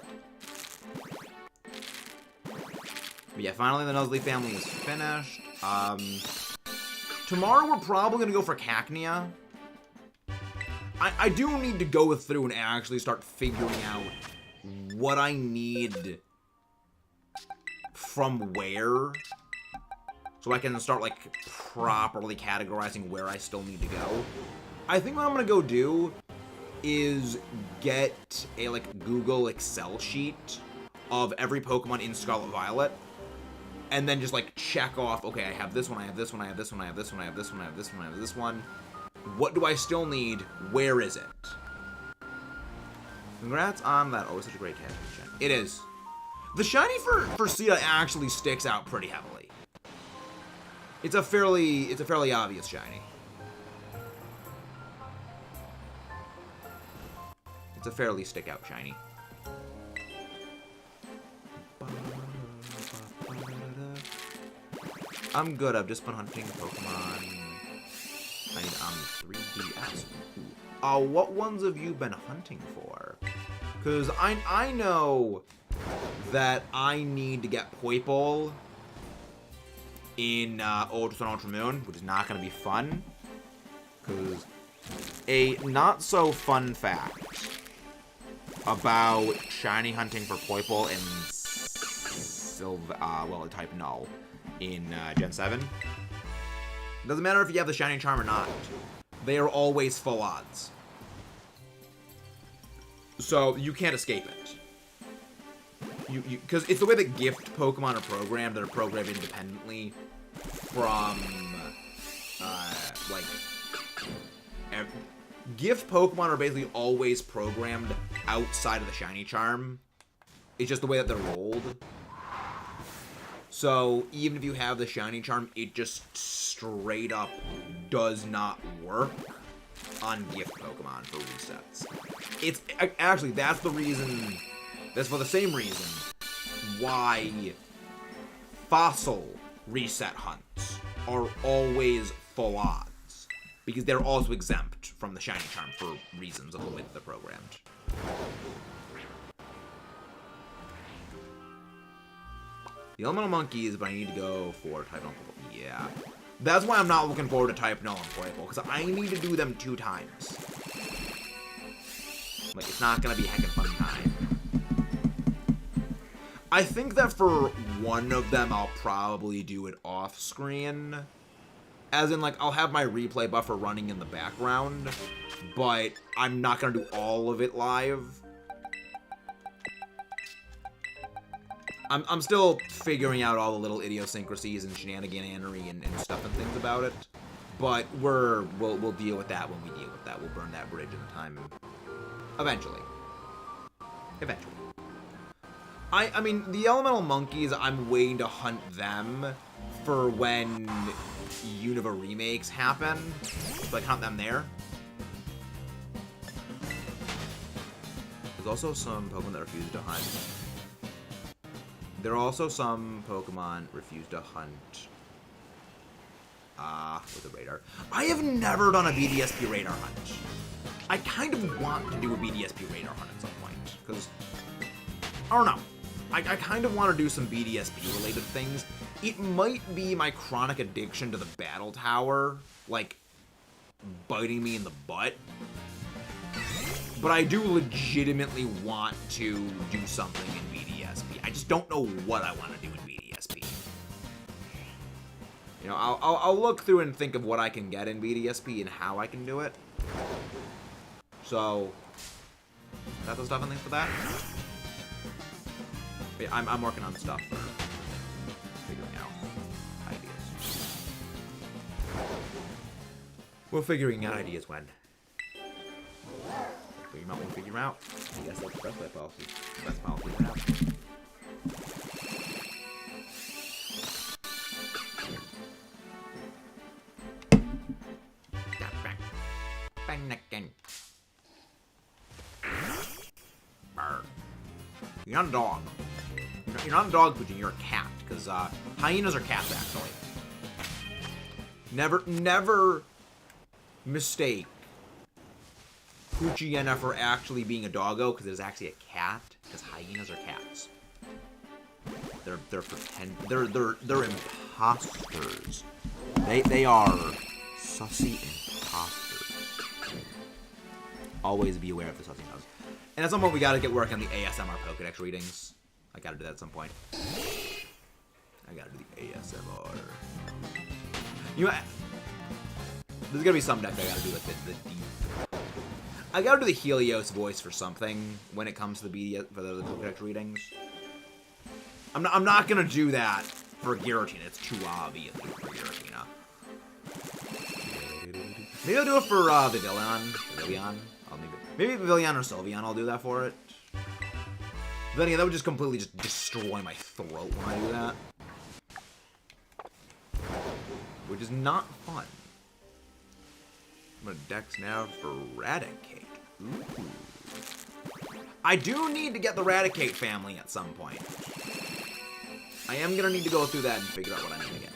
But yeah, finally the Nuzleaf family is finished. Tomorrow we're probably going to go for Cacnea. I do need to go through and actually start figuring out what I need from where, so I can start, like, properly categorizing where I still need to go. I think what I'm gonna go do is get a, like, Google Excel sheet of every Pokemon in Scarlet Violet, and then just, like, check off, okay, I have this one, I have this one, I have this one, I have this one, I have this one, I have this one, I have this one. What do I still need? Where is it? Congrats on that. Oh, it's such a great catch. It is. The shiny for Seedot actually sticks out pretty heavily. It's a fairly obvious shiny. It's a fairly stick-out shiny. I'm good. I've just been hunting Pokemon. I need 3DS. What ones have you been hunting for? Because I know that I need to get Poipole in Ultra Sun, Ultra Moon, which is not going to be fun. Because a not-so-fun fact about shiny hunting for Poipole in type Null in Gen 7. It doesn't matter if you have the shiny charm or not. They are always full odds. So you can't escape it. Because it's the way that gift Pokemon are programmed. They're programmed independently from, gift Pokemon are basically always programmed outside of the shiny charm. It's just the way that they're rolled. So even if you have the shiny charm, it just straight up does not work on gift Pokemon for resets. It's actually, that's for the same reason why fossil reset hunts are always full odds, because they're also exempt from the shiny charm for reasons of the way that they're programmed. The Elemental Monkeys, but I need to go for Type Null. Yeah. That's why I'm not looking forward to Type Null and Poipole, because I need to do them 2 times. Like, it's not going to be a heckin' fun time. I think that for one of them, I'll probably do it off-screen. As in, like, I'll have my replay buffer running in the background, but I'm not going to do all of it live. I'm still figuring out all the little idiosyncrasies and shenaniganery and stuff and things about it, but we'll deal with that when we deal with that. We'll burn that bridge in time. Eventually. I mean, the Elemental Monkeys, I'm waiting to hunt them for when Unova remakes happen. So I hunt them there. There's also some Pokemon that refuse to hunt. There are also some Pokemon refuse to hunt with a radar. I have never done a BDSP radar hunt. I kind of want to do a BDSP radar hunt at some point, because, I don't know. I kind of want to do some BDSP-related things. It might be my chronic addiction to the Battle Tower, like, biting me in the butt. But I do legitimately want to do something in BDSP. I just don't know what I want to do in BDSP. You know, I'll look through and think of what I can get in BDSP and how I can do it. So, that's the stuff and things for that. But yeah, I'm working on stuff for figuring out ideas. We're figuring out ideas when. Figure them out when we figure them out. I guess that's the best way policy. Best policy to have. You're not a dog. You're not a dog, Poochie, you're a cat. Because hyenas are cats, actually. Never mistake Poochiena for actually being a doggo, because it is actually a cat. Because hyenas are cats. They're imposters. They are sussy imposters. Always be aware of the sussiness. And at some point, we gotta get work on the ASMR Pokedex readings. I gotta do that at some point. I gotta do the ASMR. You know, there's gonna be some deck I gotta do like the deep. I gotta do the Helios voice for something when it comes to the Pokedex readings. I'm not gonna do that for Giratina. It's too obvious to do it for Giratina. Maybe I'll do it for Vivillon. Maybe Vivillon or Sylveon, I'll do that for it. But then again, that would just completely just destroy my throat when I do that. which is not fun. I'm gonna Dex now for Raticate. Ooh. I do need to get the Raticate family at some point. I am gonna need to go through that and figure out what I need to get.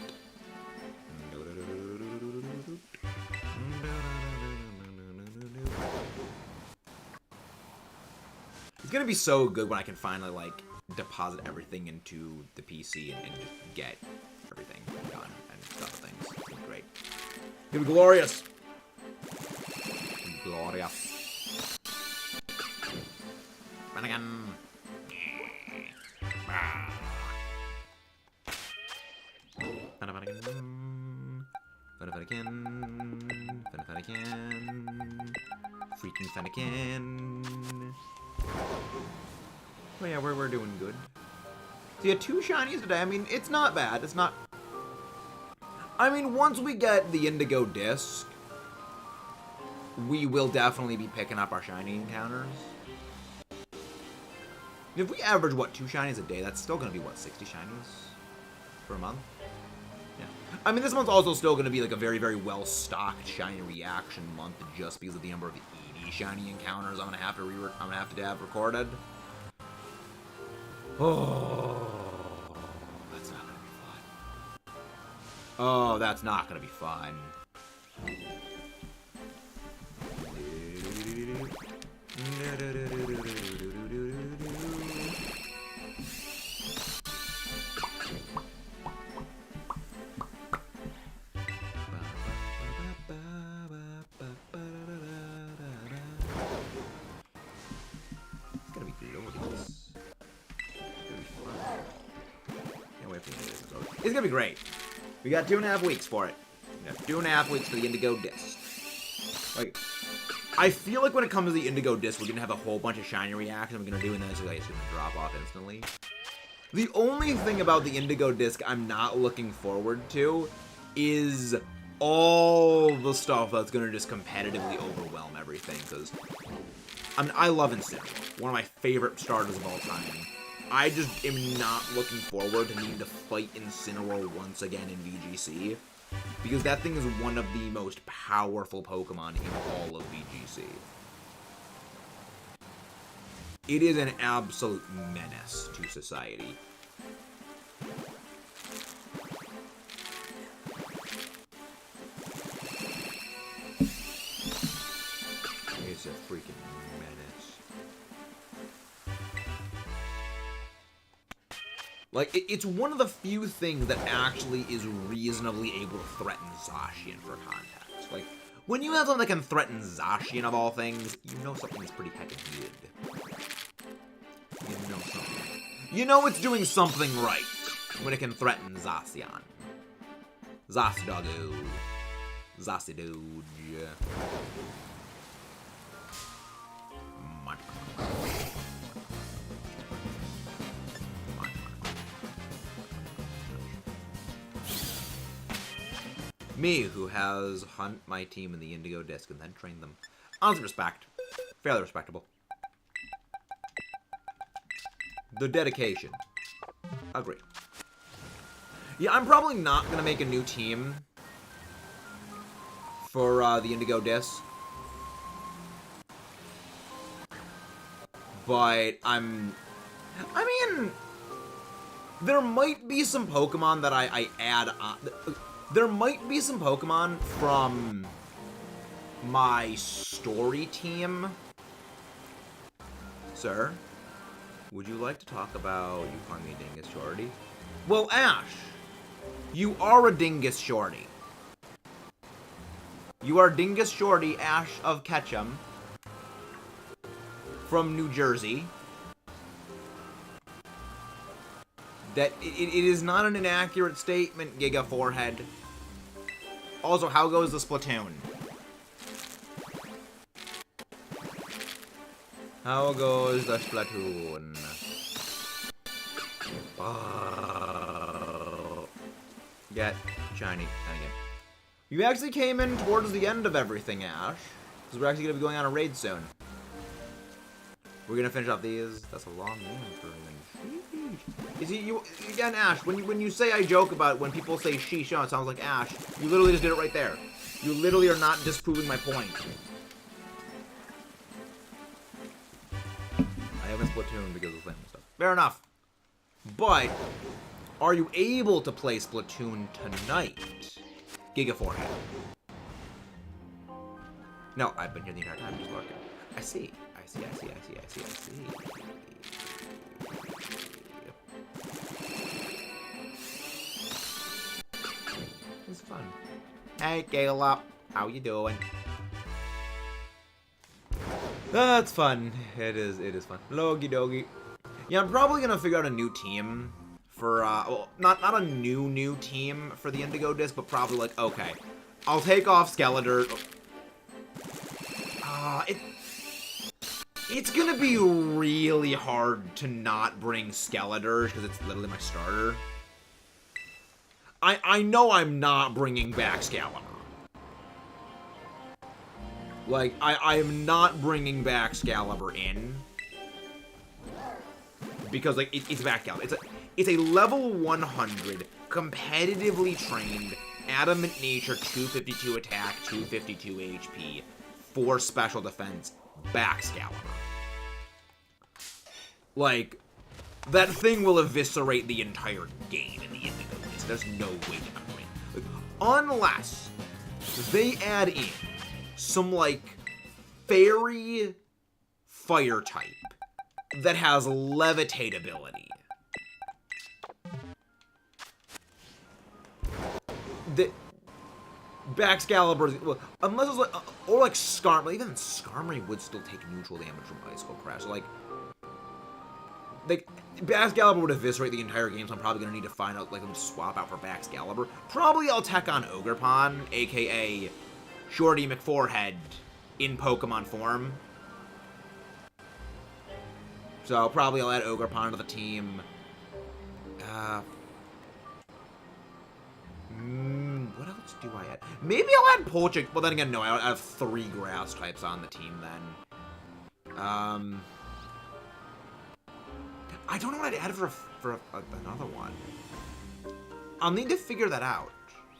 It's gonna be so good when I can finally, like, deposit everything into the PC and just get everything done and other things. It's gonna be great. It's gonna be glorious! Glorious. Run again! Freaking Fennekin. Oh yeah, we're doing good. So yeah, 2 shinies today. I mean, it's not bad. It's not... I mean, once we get the Indigo Disc, we will definitely be picking up our shiny encounters. If we average, what, 2 shinies a day, that's still going to be, what, 60 shinies for a month? Yeah. I mean, this month's also still going to be, like, a very, very well-stocked shiny reaction month just because of the number of 80 shiny encounters I'm going to have to have recorded. Oh, that's not going to be fun. Oh, that's not going to be fun. It's gonna be great. We got 2.5 weeks for it. We got 2.5 weeks for the Indigo Disc. Like, I feel like when it comes to the Indigo Disc, we're gonna have a whole bunch of shiny reactions we're gonna do, and then it's gonna drop off instantly. The only thing about the Indigo Disc I'm not looking forward to is all the stuff that's gonna just competitively overwhelm everything, because I love Incineroar, one of my favorite starters of all time. I just am not looking forward to needing to fight Incineroar once again in VGC, because that thing is one of the most powerful Pokemon in all of VGC. It is an absolute menace to society. It's a freaking menace. Like, it's one of the few things that actually is reasonably able to threaten Zacian for context. Like, when you have something that can threaten Zacian of all things, you know something's pretty heckin' good. You know something. You know it's doing something right when it can threaten Zacian. Zacidogo. Zacidoge. Me, who has hunt my team in the Indigo Disc and then trained them. Honestly, respect. Fairly respectable. The dedication. Agree. Yeah, I'm probably not going to make a new team for the Indigo Disc. But I mean, there might be some Pokemon that I add on. There might be some Pokemon from my story team. Sir, would you like to talk about you calling me a Dingus Shorty? Well, Ash, you are a Dingus Shorty. You are Dingus Shorty Ash of Ketchum from New Jersey. That it is not an inaccurate statement, Giga Forehead. Also, how goes the Splatoon? How goes the Splatoon? Get shiny. And again. You actually came in towards the end of everything, Ash. Because we're actually going to be going on a raid soon. We're going to finish off these. That's a long name for them. Is he you again, Ash? When you say I joke about when people say sheesh, it sounds like Ash. You literally just did it right there. You literally are not disproving my point. I haven't Splatoon because of the same stuff. Fair enough. But are you able to play Splatoon tonight? Giga Forehead. No, I've been here the entire time, just lurking. I see. It's fun. Hey, Caleb. How you doing? That's fun. It is fun. Logie dogie. Yeah, I'm probably gonna figure out a new team for, well, not a new team for the Indigo Disc, but probably like, okay, I'll take off Skeletor. It's gonna be really hard to not bring Skeletor, because it's literally my starter. I know I'm not bringing back Excalibur. Like, I am not bringing back Excalibur in. Because, like, it's back out. It's a level 100, competitively trained, Adamant Nature, 252 attack, 252 HP, 4 special defense, back Excalibur. Like, that thing will eviscerate the entire game in the Indigo Disc. There's no way to cover it. Like, unless they add in some, like, fairy fire type that has levitate ability. The back Excalibur, well, unless it's like, or like Skarmory, even Skarmory would still take neutral damage from Icicle Crash. Like back Excalibur would eviscerate the entire game, so I'm probably gonna need to find out, like, swap out for back Excalibur. Probably I'll tech on Ogerpon, aka Shorty McForehead in Pokemon form. So probably I'll add Ogerpon to the team. What else do I add? Maybe I'll add Polchik. Well, then again, no. I have 3 grass types on the team then. I don't know what I'd add for another one. I'll need to figure that out.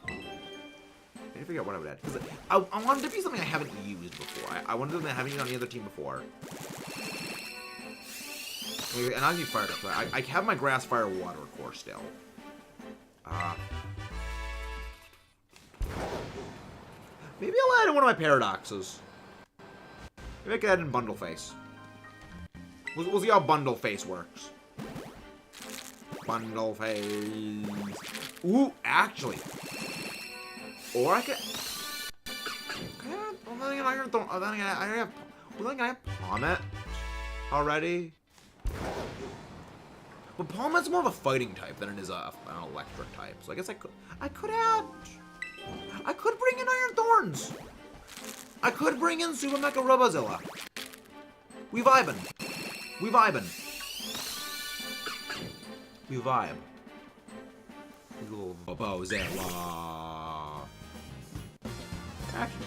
I need to figure out what I would add. Because I wanted to be something I haven't used before. I wanted something I haven't used on the other team before. And I'll use Fire Type. I have my Grass, Fire, Water core still. Maybe I'll add in one of my Paradoxes. Maybe I could add in Bundle Face. We'll see how Bundle Face works. Bundle Face. Ooh, actually. Or I could... Well, then again, I have Palmet already. But Palmet's more of a fighting type than it is an electric type. So I guess I could bring in Iron Thorns. I could bring in Super Mecha Robozilla. We vibe. We vibe. Robozilla. Action.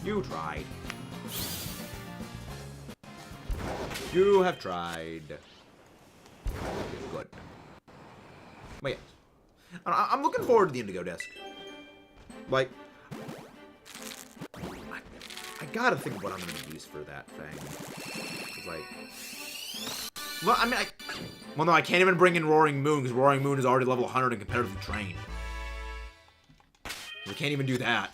You tried. You have tried. Good. But yes. I'm looking forward to the Indigo Disc. Like, I gotta think of what I'm gonna use for that thing. It's like, well, I mean, well, no, I can't even bring in Roaring Moon because Roaring Moon is already level 100 and competitively trained. We can't even do that.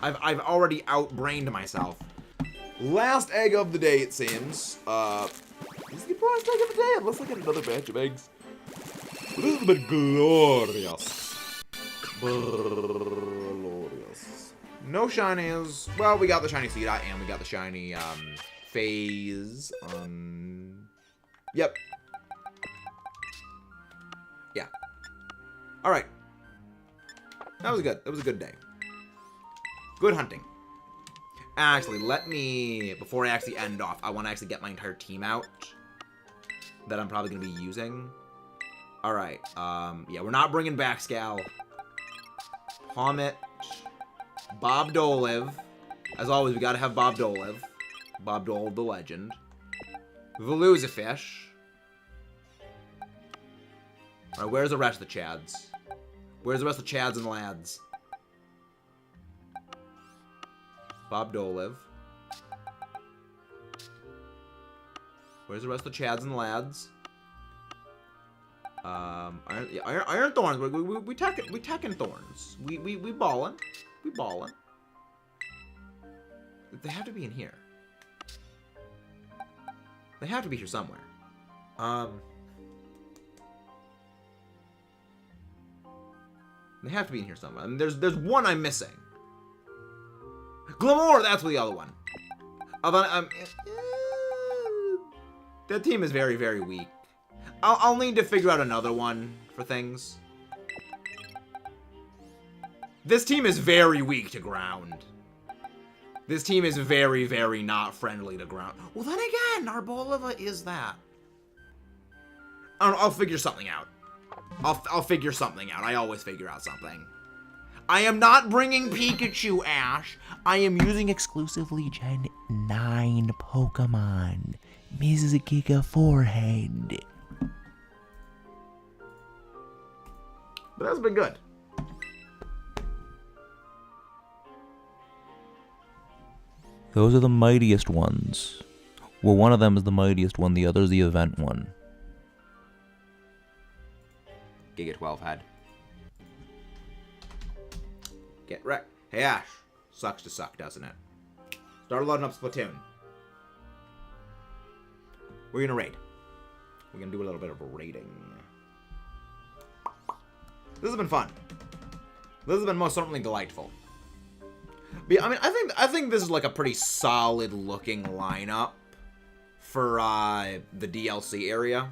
I've already outbrained myself. Last egg of the day, it seems. Is the last egg of the day? Unless I get another batch of eggs. This has been glorious. Glorious. No shinies. Well, we got the shiny Seedot and we got the shiny phase. Yep. Yeah. All right. That was good. That was a good day. Good hunting. Actually, let me, before I actually end off, I want to actually get my entire team out that I'm probably going to be using. Alright, yeah, we're not bringing back Scal. Palmet. Bob Dolive. As always, we got to have Bob Dolive. Bob Dole, the legend. Veluzafish. Alright, where's the rest of the Chads? Where's the rest of the Chads and lads? Bob Dolev. Where's the rest of the Chads and lads? Iron Thorns. We tacking Thorns. We ballin'. We ballin'. They have to be in here. They have to be here somewhere. They have to be in here somewhere. I mean, there's one I'm missing. Glamour, that's the other one. That team is very, very weak. I'll need to figure out another one for things. This team is very weak to ground. This team is very, very not friendly to ground. Well, then again, Arboleva is that. I'll figure something out. I'll figure something out. I always figure out something. I am not bringing Pikachu, Ash. I am using exclusively Gen 9 Pokemon. Mrs. Giga Forehead. But that's been good. Those are the mightiest ones. Well, one of them is the mightiest one, the other is the event one. Giga 12 head. Get wrecked. Hey, Ash. Sucks to suck, doesn't it? Start loading up Splatoon. We're gonna raid. We're gonna do a little bit of raiding. This has been fun. This has been most certainly delightful. But yeah, I mean, I think this is like a pretty solid looking lineup for the DLC area.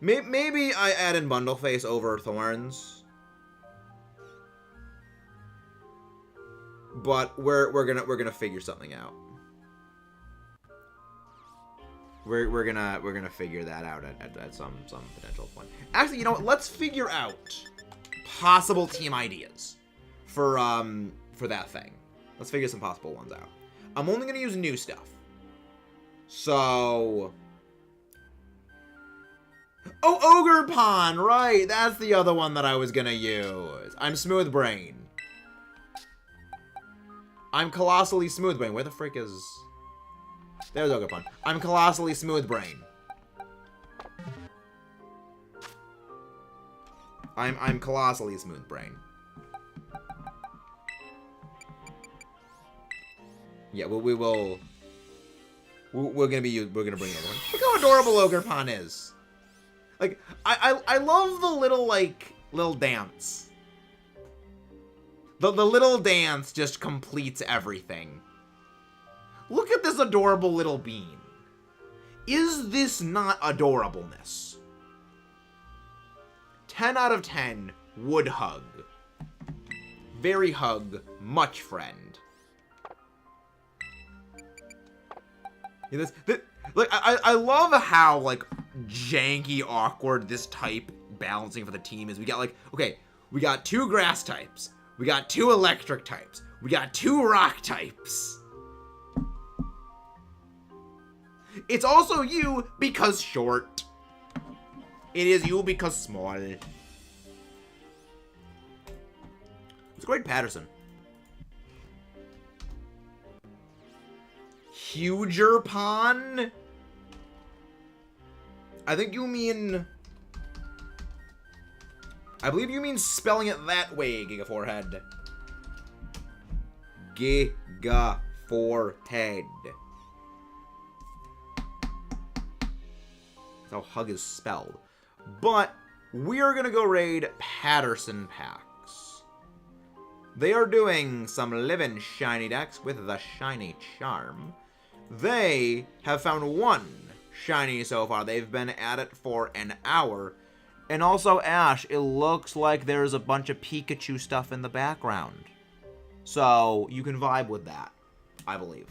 Maybe I add in Bundleface over Thorns. But we're gonna figure something out. We're gonna figure that out at some potential point. Actually, you know what? Let's figure out possible team ideas for that thing. Let's figure some possible ones out. I'm only gonna use new stuff. So, oh, Ogerpon, right? That's the other one that I was gonna use. I'm Smooth Brain. I'm Colossally Smooth Brain. Where the frick is? There's Ogerpon. I'm Colossally Smooth Brain. I'm Colossally Smooth Brain. Yeah, we're gonna bring another one. Look how adorable Ogerpon is. Like, I love the little dance. The little dance just completes everything. Look at this adorable little bean. Is this not adorableness? 10 out of 10 would hug. Very hug, much friend. Yeah, like, I love how, like, janky, awkward this type balancing for the team is. We got, like, okay, we got 2 grass types. We got 2 electric types. We got 2 rock types. It's also you because short. It is you because small. It's Greg Patterson. Huger Pond? I think you mean... I believe you mean spelling it that way, Giga Forehead. Giga Forehead. That's how hug is spelled. But we are gonna go raid Patterson packs. They are doing some living shiny decks with the shiny charm. They have found 1 shiny so far. They've been at it for an hour. And also, Ash, it looks like there's a bunch of Pikachu stuff in the background. So you can vibe with that, I believe.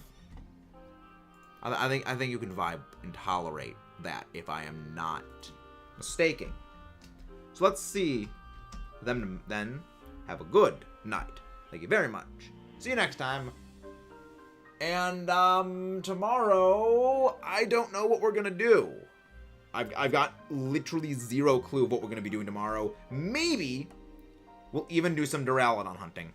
I think you can vibe and tolerate that, if I am not mistaken. So let's see them then. Have a good night. Thank you very much. See you next time. And, tomorrow, I don't know what we're gonna do. I've got literally zero clue of what we're gonna be doing tomorrow. Maybe we'll even do some Duraludon hunting.